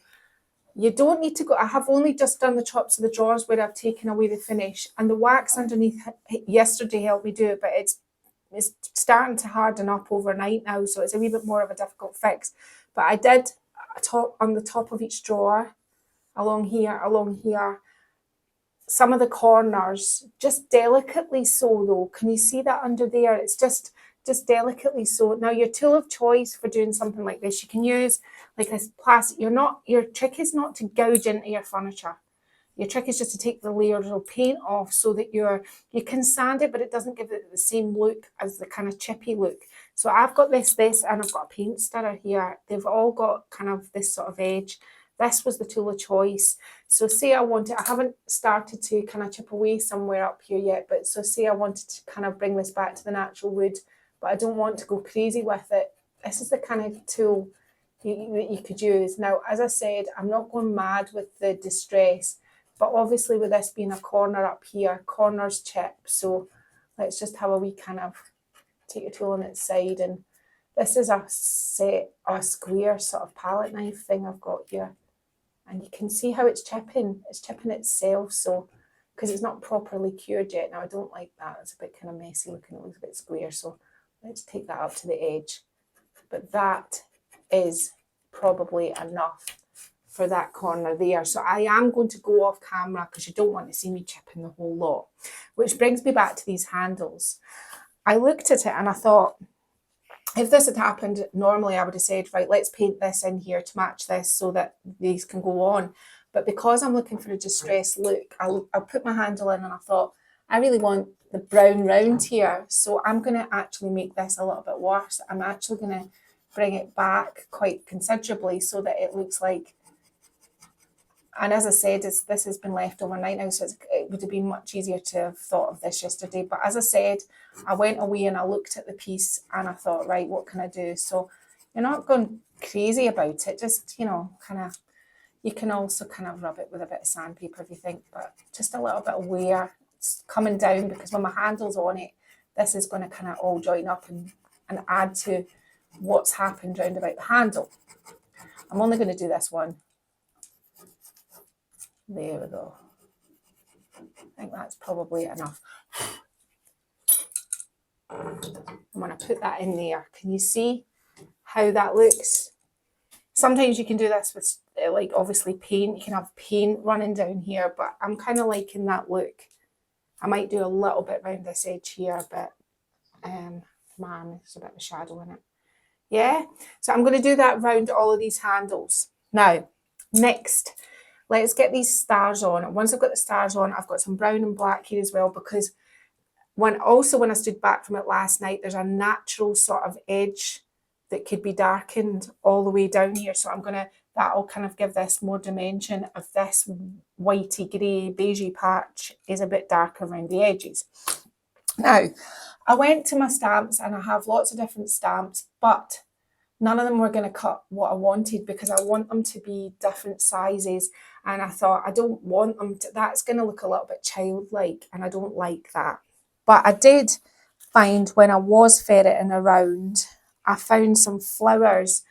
Speaker 1: you don't need to go. I have only just done the tops of the drawers where I've taken away the finish, and the wax underneath yesterday helped me do it, but it's starting to harden up overnight now, so it's a wee bit more of a difficult fix. But I did on the top of each drawer, along here, some of the corners, just delicately so though. Can you see that under there? It's just delicately so. Now your tool of choice for doing something like this, you can use like this plastic. Your trick is not to gouge into your furniture. Your trick is just to take the layers of paint off so that you can sand it, but it doesn't give it the same look as the kind of chippy look. So I've got this, and I've got a paint stirrer here. They've all got kind of this sort of edge. This was the tool of choice. So say I haven't started to kind of chip away somewhere up here yet, but so say I wanted to kind of bring this back to the natural wood, but I don't want to go crazy with it. This is the kind of tool you could use. Now, as I said, I'm not going mad with the distress, but obviously with this being a corner up here, corners chip. So let's just have a wee kind of take your tool on its side, and this is a square sort of palette knife thing I've got here. And you can see how it's chipping itself, so because it's not properly cured yet. Now I don't like that, it's a bit kind of messy looking, it looks a bit square, so let's take that up to the edge. But that is probably enough for that corner there. So I am going to go off camera because you don't want to see me chipping the whole lot. Which brings me back to these handles. I looked at it and I thought, if this had happened, normally I would have said, right, let's paint this in here to match this so that these can go on. But because I'm looking for a distressed look, I'll put my handle in, and I thought, I really want the brown round here. So I'm going to actually make this a little bit worse. I'm actually going to bring it back quite considerably so that it looks like, and as I said, this has been left overnight now, so it would have been much easier to have thought of this yesterday. But as I said, I went away and I looked at the piece and I thought, right, what can I do? So you're not going crazy about it, just, kind of, you can also kind of rub it with a bit of sandpaper if you think, but just a little bit of wear. It's coming down because when my handle's on it, this is going to kind of all join up and add to what's happened round about the handle. I'm only going to do this one. There we go. I think that's probably enough. I'm going to put that in there. Can you see how that looks? Sometimes you can do this with, like, obviously paint. You can have paint running down here, but I'm kind of liking that look. I might do a little bit around this edge here, but man, there's a bit of a shadow in it. Yeah, so I'm going to do that around all of these handles. Now, next, let's get these stars on. Once I've got the stars on, I've got some brown and black here as well, because when I stood back from it last night, there's a natural sort of edge that could be darkened all the way down here. So that'll kind of give this more dimension of this whitey grey beigey patch is a bit darker around the edges. Now, I went to my stamps and I have lots of different stamps, but none of them were going to cut what I wanted because I want them to be different sizes. And I thought, I don't want them to, that's going to look a little bit childlike, and I don't like that. But I did find, when I was ferreting around, I found some flowers.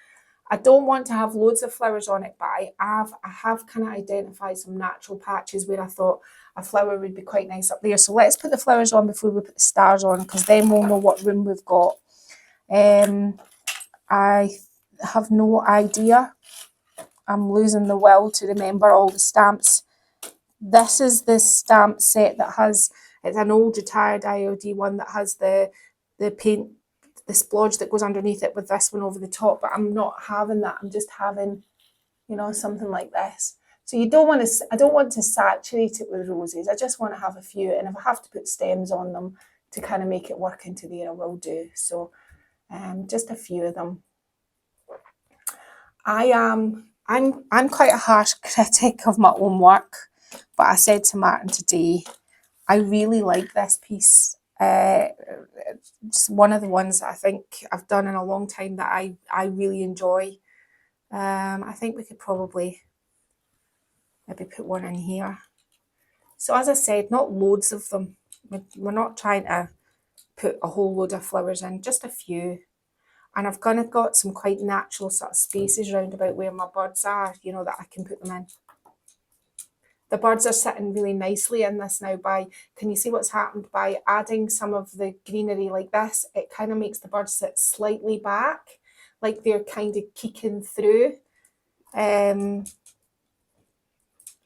Speaker 1: I don't want to have loads of flowers on it, but I have kind of identified some natural patches where I thought a flower would be quite nice up there. So let's put the flowers on before we put the stars on, because then we'll know what room we've got. I have no idea. I'm losing the will to remember all the stamps. This is the stamp set that has, it's an old retired IOD one that has the paint, the splodge that goes underneath it with this one over the top, but I'm not having that. I'm just having, something like this. So I don't want to saturate it with roses. I just want to have a few, and if I have to put stems on them to kind of make it work into there, I will do. So just a few of them. I am I'm quite a harsh critic of my own work, but I said to Martin today, I really like this piece. It's one of the ones that I think I've done in a long time that I really enjoy. I think we could probably maybe put one in here. So as I said, not loads of them. We're not trying to put a whole load of flowers in, just a few. And I've kind of got some quite natural sort of spaces round about where my birds are, you know, that I can put them in. The birds are sitting really nicely in this now can you see what's happened by adding some of the greenery like this? It kind of makes the birds sit slightly back, like they're kind of keeking through.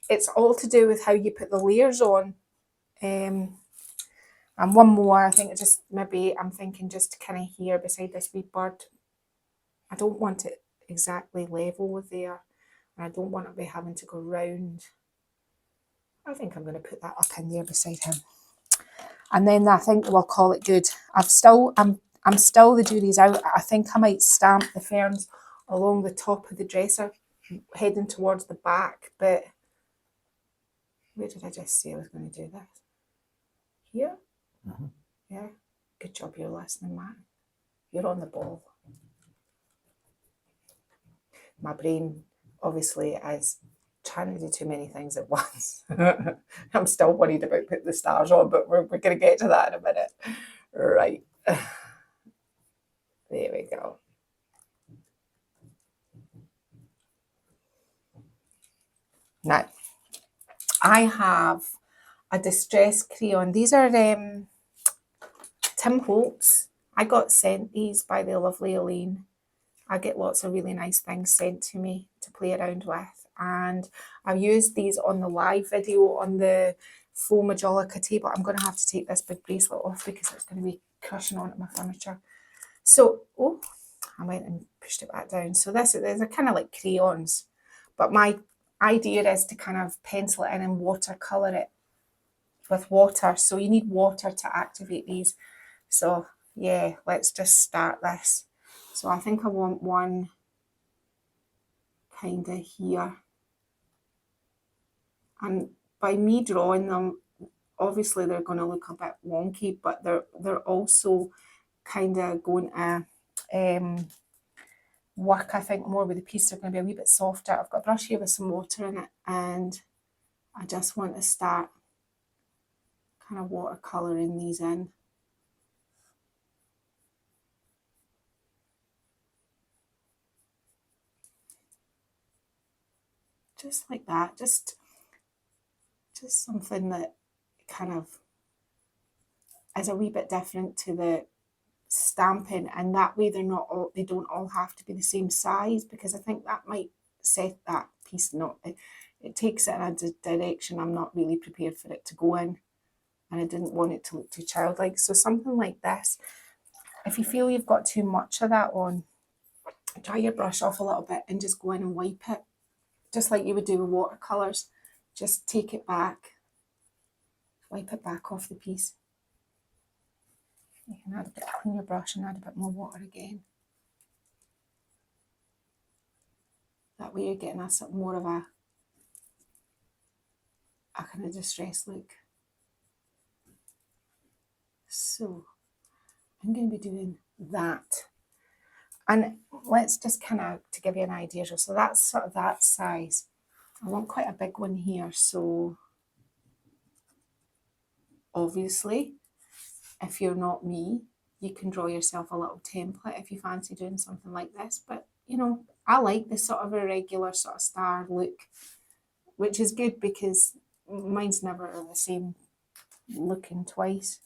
Speaker 1: It's all to do with how you put the layers on. And one more, I think I'm thinking just kind of here beside this wee bird. I don't want it exactly level with there, and I don't want to be having to go round. I think I'm going to put that up in there beside him. And then I think we'll call it good. I'm still the jury's out. I think I might stamp the ferns along the top of the dresser, heading towards the back, but where did I just say I was going to do this? Here?
Speaker 2: Mm-hmm.
Speaker 1: Yeah. Good job you're listening, Matt. You're on the ball. My brain obviously is trying to do too many things at once. I'm still worried about putting the stars on, but we're going to get to that in a minute. Right. There we go. Now, I have a distress crayon. These are Tim Holtz. I got sent these by the lovely Elaine. I get lots of really nice things sent to me to play around with. And I've used these on the live video on the faux majolica table. I'm going to have to take this big bracelet off because it's going to be crushing onto my furniture. So, I went and pushed it back down. So they're kind of like crayons. But my idea is to kind of pencil it in and watercolour it with water. So you need water to activate these. So yeah, let's just start this. So I think I want one kind of here. And by me drawing them, obviously they're going to look a bit wonky, but they're also kind of going to work, I think, more with the piece. They're going to be a wee bit softer. I've got a brush here with some water in it, and I just want to start kind of watercolouring these in. Just like that, just something that kind of is a wee bit different to the stamping, and that way they don't all have to be the same size, because I think that might set that piece it takes it in a direction I'm not really prepared for it to go in, and I didn't want it to look too childlike. So something like this, if you feel you've got too much of that on, dry your brush off a little bit and just go in and wipe it, just like you would do with watercolours. Just take it back, wipe it back off the piece. You can add a bit, clean your brush and add a bit more water again. That way you're getting more of a kind of distressed look. So I'm going to be doing that. And let's just kind of, to give you an idea, so that's sort of that size. I want quite a big one here, so obviously, if you're not me, you can draw yourself a little template if you fancy doing something like this. But, you know, I like this sort of irregular sort of star look, which is good because mine's never the same looking twice.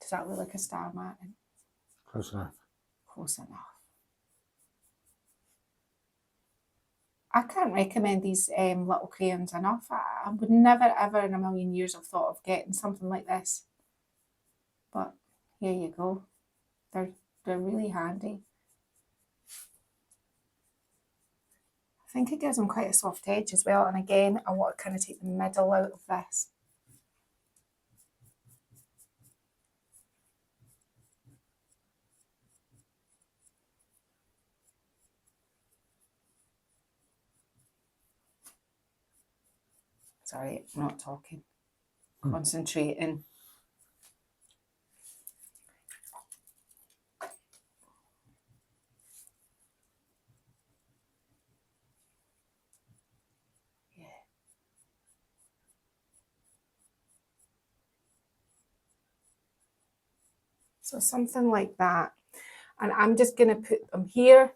Speaker 1: Does that look like a star, Martin?
Speaker 2: Close enough.
Speaker 1: Close enough. I can't recommend these little crayons enough. I would never ever in a million years have thought of getting something like this. But here you go. They're really handy. I think it gives them quite a soft edge as well. And again, I want to kind of take the middle out of this. Sorry, I'm not talking. Concentrating. Yeah. So something like that. And I'm just going to put them here,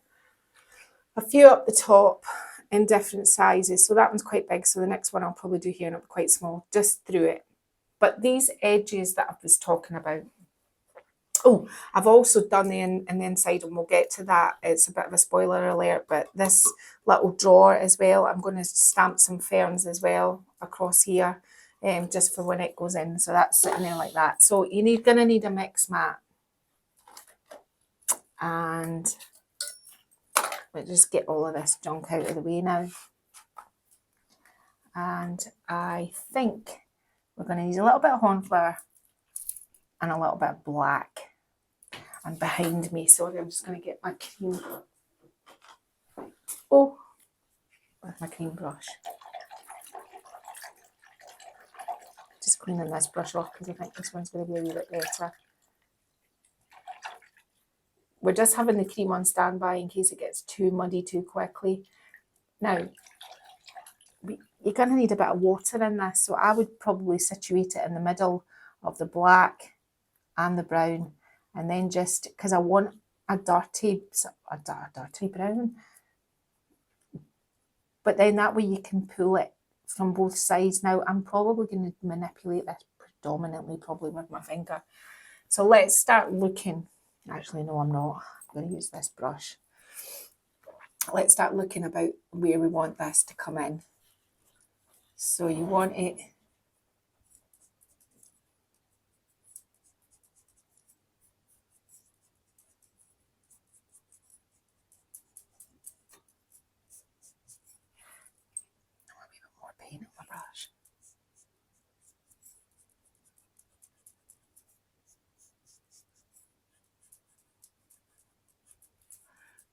Speaker 1: a few up the top in different sizes. So that one's quite big. So the next one I'll probably do here and it'll be quite small, just through it. But these edges that I was talking about, oh, I've also done in the inside, and we'll get to that. It's a bit of a spoiler alert, but this little drawer as well, I'm going to stamp some ferns as well across here, just for when it goes in. So that's sitting there like that. So you're going to need a mix mat. And we'll just get all of this junk out of the way now. And I think we're going to use a little bit of cornflour and a little bit of black. And behind me, sorry, I'm just going to get my cream. Oh, with my cream brush. Just cleaning this brush off because I think this one's going to be a wee bit better. We're just having the cream on standby in case it gets too muddy too quickly. Now, you're going to need a bit of water in this, so I would probably situate it in the middle of the black and the brown, and then just, because I want a dirty brown, but then that way you can pull it from both sides. Now, I'm probably going to manipulate this predominantly probably with my finger. So let's start looking. Actually, no, I'm not. I'm going to use this brush. Let's start looking about where we want this to come in. So you want it a wee bit more paint on my brush.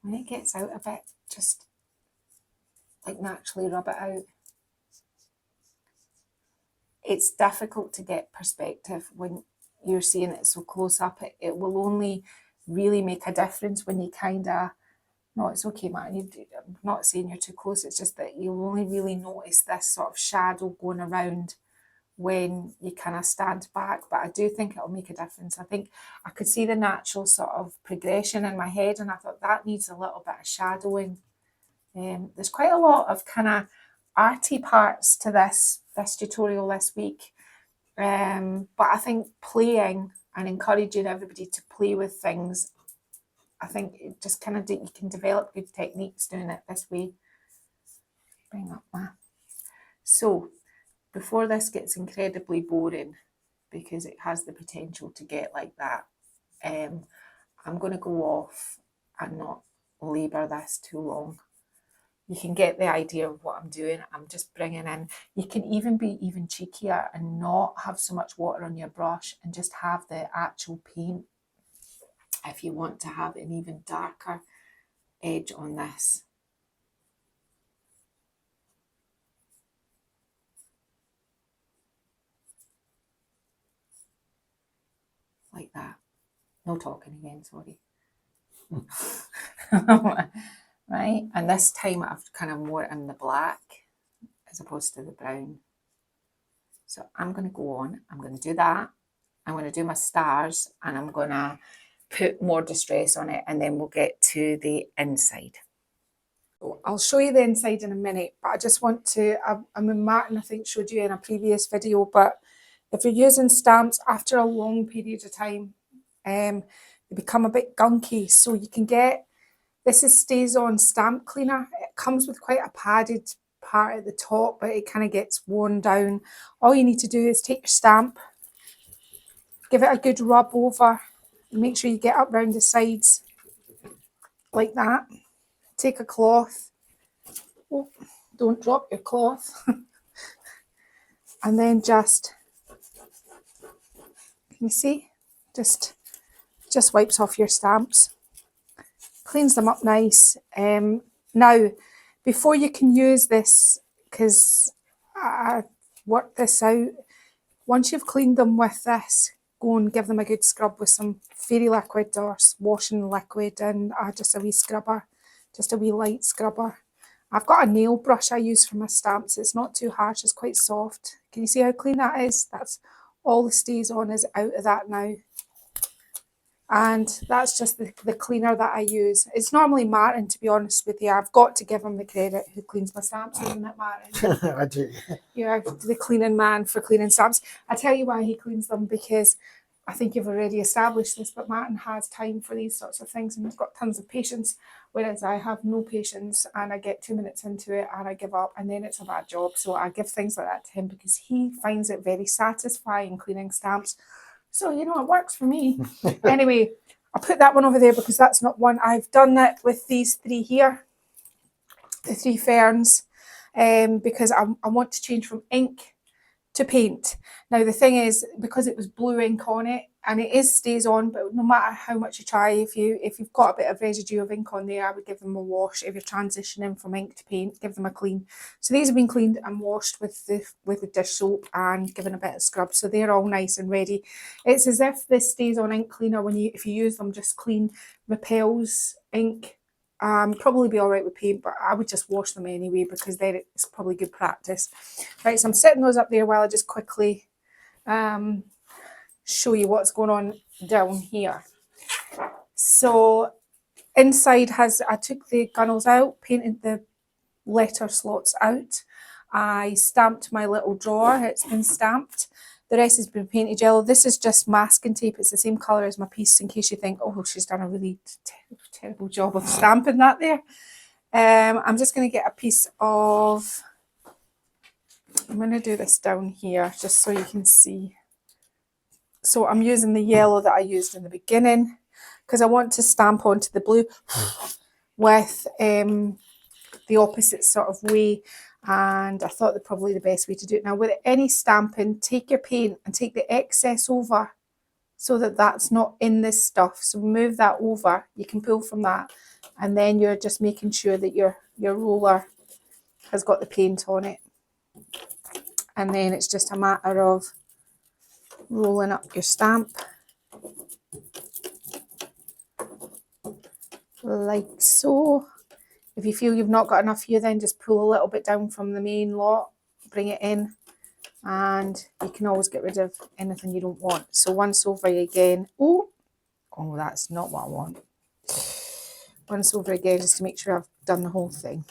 Speaker 1: When it gets out a bit, just like naturally rub it out. It's difficult to get perspective when you're seeing it so close up. It will only really make a difference when you kind of, no, it's okay, Matt, I'm not saying you're too close, it's just that you'll only really notice this sort of shadow going around when you kind of stand back. But I do think it'll make a difference. I think I could see the natural sort of progression in my head, and I thought that needs a little bit of shadowing. There's quite a lot of kind of arty parts to this tutorial this week, but I think playing and encouraging everybody to play with things, I think it just kind of, you can develop good techniques doing it this way. Bring up my, so before this gets incredibly boring, because it has the potential to get like that, I'm going to go off and not labour this too long. You can get the idea of what I'm doing. I'm just bringing in, you can even be even cheekier and not have so much water on your brush and just have the actual paint if you want to have an even darker edge on this. Like that. No talking again, sorry. Right, and this time I've kind of more in the black as opposed to the brown. So I'm going to go on, I'm going to do that, I'm going to do my stars, and I'm going to put more distress on it, and then we'll get to the inside. So I'll show you the inside in a minute, but I just want to, I mean, Martin I think showed you in a previous video, but if you're using stamps after a long period of time, they become a bit gunky. So you can get, this is Stays On Stamp Cleaner. It comes with quite a padded part at the top, but it kind of gets worn down. All you need to do is take your stamp, give it a good rub over, and make sure you get up round the sides like that. Take a cloth. Oh, don't drop your cloth. And then just, can you see? Just wipes off your stamps. Cleans them up nice. Now, before you can use this, because work this out. Once you've cleaned them with this, go and give them a good scrub with some fairy liquid or washing liquid and just a wee scrubber, just a wee light scrubber. I've got a nail brush I use for my stamps. It's not too harsh, it's quite soft. Can you see how clean that is? That's all the stays on is out of that now. And that's just the cleaner that I use. It's normally Martin, to be honest with you. I've got to give him the credit who cleans my stamps, isn't it, Martin?
Speaker 2: I do.
Speaker 1: You're the cleaning man for cleaning stamps. I tell you why he cleans them, because I think you've already established this, but Martin has time for these sorts of things and he's got tons of patience, whereas I have no patience and I get 2 minutes into it and I give up and then it's a bad job. So I give things like that to him because he finds it very satisfying cleaning stamps. So, you know, it works for me. Anyway, I'll put that one over there because that's not one. I've done that with these three here, the three ferns, because I want to change from ink to paint. Now the thing is, because it was blue ink on it, and it stays on, but no matter how much you try, if you've got a bit of residue of ink on there, I would give them a wash. If you're transitioning from ink to paint, give them a clean. So these have been cleaned and washed with the dish soap and given a bit of scrub, so they're all nice and ready. It's as if this stays on ink cleaner if you use them just clean, repels ink. Probably be all right with paint, but I would just wash them anyway because then it's probably good practice. Right, so I'm setting those up there while I just quickly show you what's going on down here. So inside I took the gunnels out, painted the letter slots out. I stamped my little drawer, it's been stamped. The rest has been painted yellow. This is just masking tape. It's the same colour as my piece in case you think, oh, she's done a really terrible job of stamping that there. I'm just going to get a piece of, I'm going to do this down here just so you can see. So I'm using the yellow that I used in the beginning because I want to stamp onto the blue with the opposite sort of way. And I thought that probably the best way to do it. Now with any stamping, take your paint and take the excess over so that that's not in this stuff. So move that over, you can pull from that. And then you're just making sure that your roller has got the paint on it. And then it's just a matter of rolling up your stamp like so. If you feel you've not got enough here, then just pull a little bit down from the main lot, bring it in, and you can always get rid of anything you don't want. So once over again, oh, that's not what I want. Once over again, just to make sure I've done the whole thing,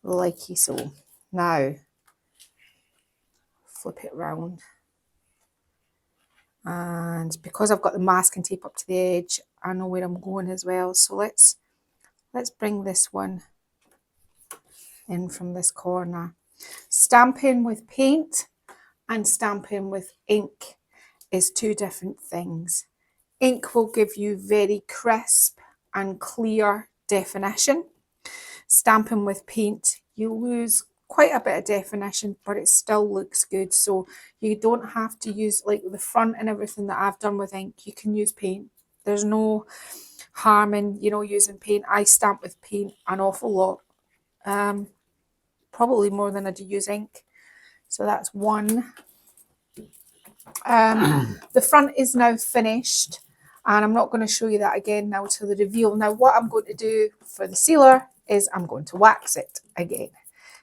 Speaker 1: like so. Now, flip it round. And because I've got the masking tape up to the edge, I know where I'm going as well. So let's bring this one in from this corner. Stamping with paint and stamping with ink is two different things. Ink will give you very crisp and clear definition. Stamping with paint, you lose quite a bit of definition, but it still looks good. So you don't have to use, like the front and everything that I've done with ink, you can use paint. There's no harm in, you know, using paint. I stamp with paint an awful lot, probably more than I do use ink. So that's one. The front is now finished, and I'm not going to show you that again now till the reveal. Now what I'm going to do for the sealer is I'm going to wax it again.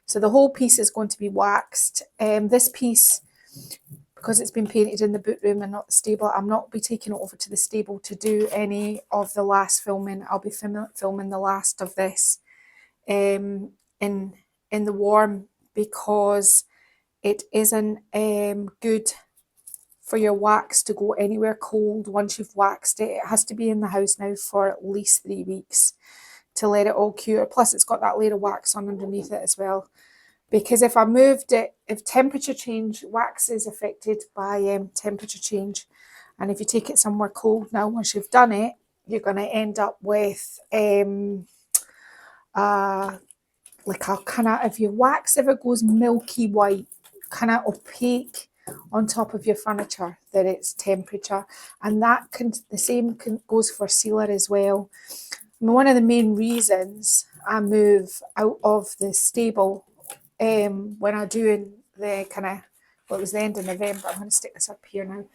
Speaker 1: So the whole piece is going to be waxed. This piece, because it's been painted in the boot room and not the stable, I'm not be taking it over to the stable to do any of the last filming. I'll be filming the last of this in the warm, because it isn't good for your wax to go anywhere cold once you've waxed it. It has to be in the house now for at least 3 weeks to let it all cure. Plus it's got that layer of wax on underneath it as well. Because if I moved it, if temperature change, wax is affected by temperature change. And if you take it somewhere cold now, once you've done it, you're going to end up with like a kind of, if your wax ever goes milky white, kind of opaque on top of your furniture, then it's temperature. And that goes for sealer as well. One of the main reasons I move out of the stable when I'm doing the kind of, well, it was the end of November. I'm going to stick this up here now.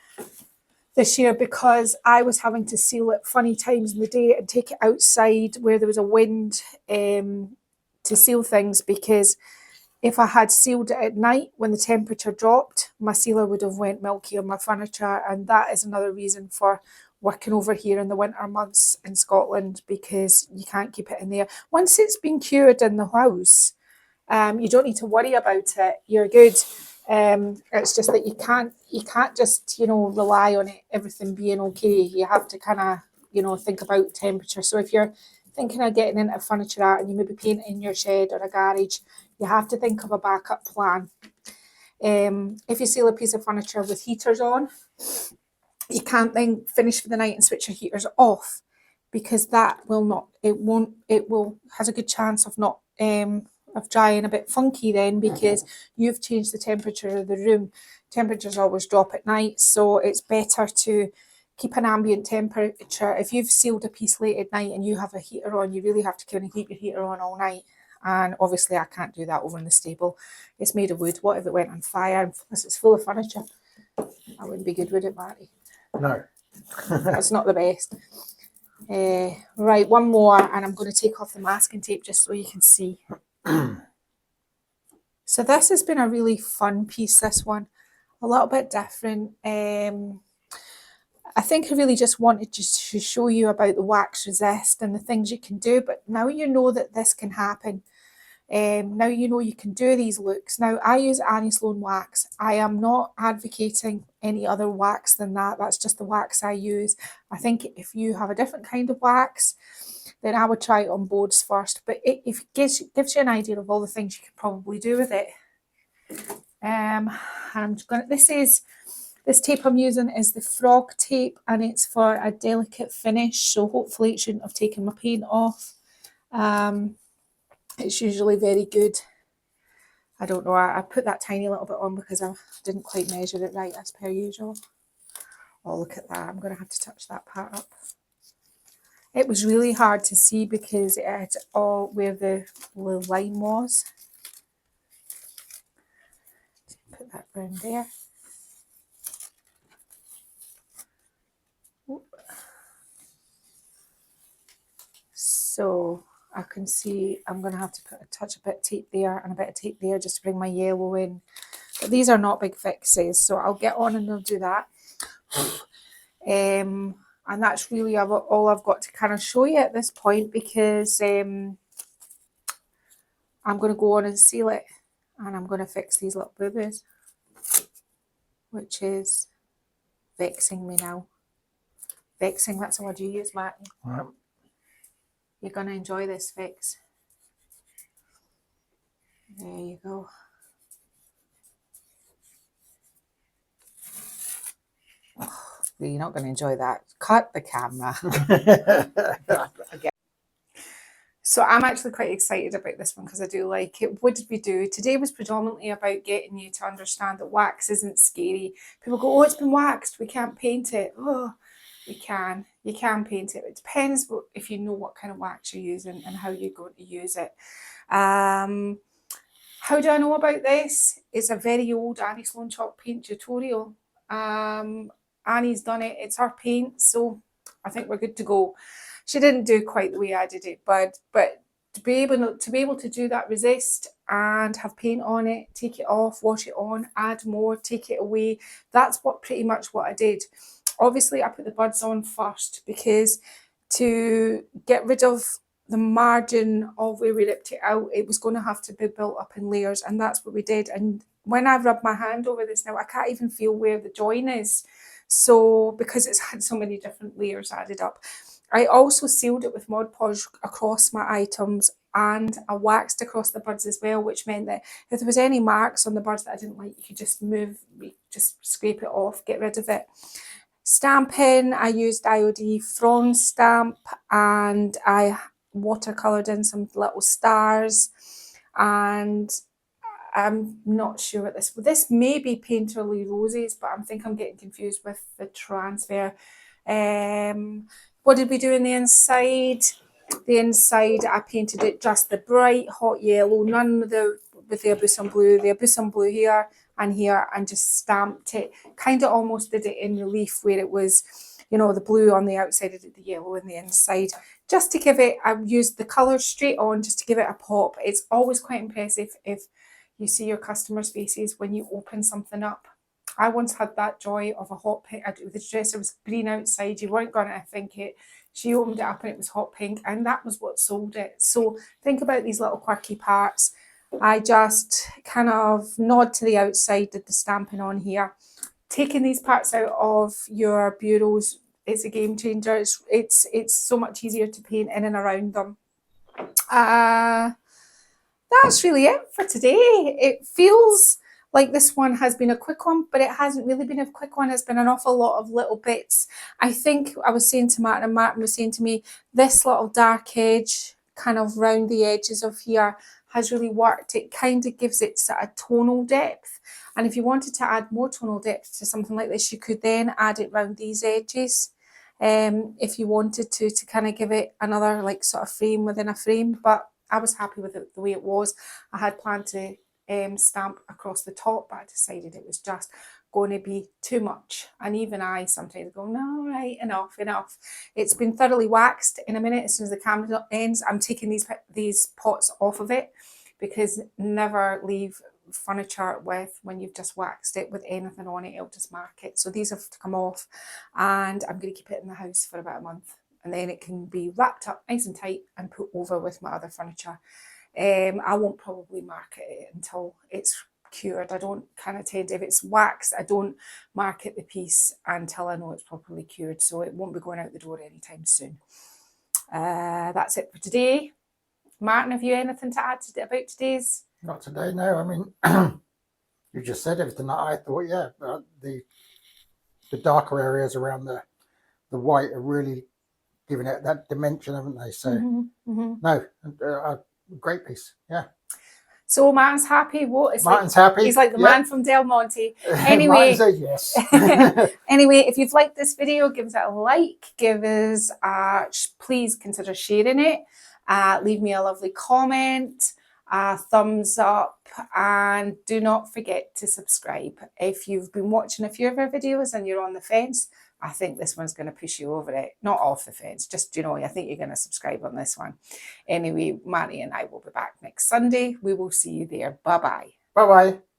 Speaker 1: This year, because I was having to seal it funny times in the day and take it outside where there was a wind to seal things, because if I had sealed it at night when the temperature dropped, my sealer would have went milky on my furniture, and that is another reason for working over here in the winter months in Scotland, because you can't keep it in there. Once it's been cured in the house, you don't need to worry about it. You're good. It's just that you can't just, you know, rely on it, everything being okay. You have to kind of, you know, think about temperature. So if you're thinking of getting into furniture art and you maybe paint in your shed or a garage, you have to think of a backup plan. If you seal a piece of furniture with heaters on, you can't then finish for the night and switch your heaters off, because that will not, it will, has a good chance of not, of drying a bit funky then, because you've changed the temperature of the room. Temperatures always drop at night, so it's better to keep an ambient temperature. If you've sealed a piece late at night and you have a heater on, you really have to kind of keep your heater on all night. And obviously I can't do that over in the stable. It's made of wood. What if it went on fire? And plus it's full of furniture. That wouldn't be good, would it, Marty?
Speaker 2: No.
Speaker 1: That's not the best. Right, one more, and I'm going to take off the masking tape just so you can see. So this has been a really fun piece, this one. A little bit different. I think I really just wanted to show you about the wax resist and the things you can do, but now you know that this can happen. Now you know you can do these looks. Now I use Annie Sloan wax. I am not advocating any other wax than that. That's just the wax I use. I think if you have a different kind of wax, then I would try it on boards first. But if it gives you an idea of all the things you could probably do with it. And I'm just going to, this tape I'm using is the frog tape, and it's for a delicate finish. So hopefully it shouldn't have taken my paint off. It's usually very good. I don't know, I put that tiny little bit on because I didn't quite measure it right as per usual. Oh, look at that. I'm going to have to touch that part up. It was really hard to see because it's all where the line was. Put that round there. So I can see I'm going to have to put a touch of bit of tape there and a bit of tape there just to bring my yellow in. But these are not big fixes, so I'll get on and I'll do that. And that's really all I've got to kind of show you at this point, because I'm going to go on and seal it, and I'm going to fix these little boo-boos, which is vexing me now. Vexing, that's the word you use, Martin.
Speaker 2: Right.
Speaker 1: You're going to enjoy this fix. There you go. Oh, you're not going to enjoy that. Cut the camera. So I'm actually quite excited about this one because I do like it. What did we do? Today was predominantly about getting you to understand that wax isn't scary. People go, oh, it's been waxed, we can't paint it. Oh, we can. You can paint it. It depends if you know what kind of wax you're using and how you're going to use it. How do I know about this? It's a very old Annie Sloan chalk paint tutorial. Annie's done it. It's her paint, so I think we're good to go. She didn't do quite the way I did it, but to be able to do that resist and have paint on it, take it off, wash it on, add more, take it away. That's pretty much what I did. Obviously, I put the buds on first because to get rid of the margin of where we ripped it out, it was going to have to be built up in layers, and that's what we did. And when I rub my hand over this now, I can't even feel where the join is. So because it's had so many different layers added up. I also sealed it with Mod Podge across my items, and I waxed across the buds as well, which meant that if there was any marks on the buds that I didn't like, you could just scrape it off, get rid of it. Stamping, I used IOD Frond stamp, and I watercoloured in some little stars, and I'm not sure what this may be Painterly Roses, but I think I'm getting confused with the transfer. What did we do in the inside? The inside, I painted it just the bright hot yellow, none of the with the Abusan blue here and here, and just stamped it. Kind of almost did it in relief where it was, you know, the blue on the outside and the yellow on the inside. Just to give it, I used the colours straight on just to give it a pop. It's always quite impressive if you see your customers' faces when you open something up. I once had that joy of a hot pink. The dresser was green outside. You weren't going to think it. She opened it up and it was hot pink, and that was what sold it. So think about these little quirky parts. I just kind of nod to the outside, did the stamping on here. Taking these parts out of your bureaus, it's a game changer. It's so much easier to paint in and around them. That's really it for today. It feels like this one has been a quick one, but it hasn't really been a quick one. It's been an awful lot of little bits. I think I was saying to Martin, and Martin was saying to me, this little dark edge kind of round the edges of here has really worked. It kind of gives it sort of tonal depth. And if you wanted to add more tonal depth to something like this, you could then add it round these edges. If you wanted to kind of give it another like sort of frame within a frame. But I was happy with it the way it was. I had planned to stamp across the top, but I decided it was just going to be too much. And even I sometimes go, no, right, enough. It's been thoroughly waxed. In a minute, as soon as the camera ends, I'm taking these pots off of it, because never leave furniture with, when you've just waxed it with anything on it, it'll just mark it. So these have to come off, and I'm going to keep it in the house for about a month, and then it can be wrapped up nice and tight and put over with my other furniture. I won't probably market it until it's cured. I don't kind of tend, if it's waxed, I don't market the piece until I know it's properly cured, so it won't be going out the door anytime soon. That's it for today. Martin, have you anything to add about today's?
Speaker 2: Not today, no. I mean, you just said everything that I thought. Yeah, the darker areas around the white are really giving it that dimension, haven't they? So no, great piece. Yeah.
Speaker 1: So Martin's happy. What?
Speaker 2: Martin's happy.
Speaker 1: He's like the man from Del Monte.
Speaker 2: Anyway, Martin says yes.
Speaker 1: Anyway, if you've liked this video, give us a like. Give us please consider sharing it. Leave me a lovely comment, thumbs up, and do not forget to subscribe. If you've been watching a few of our videos and you're on the fence, I think this one's going to push you over it. Not off the fence, just, you know, I think you're going to subscribe on this one. Anyway, Marty and I will be back next Sunday. We will see you there. Bye-bye.
Speaker 2: Bye-bye.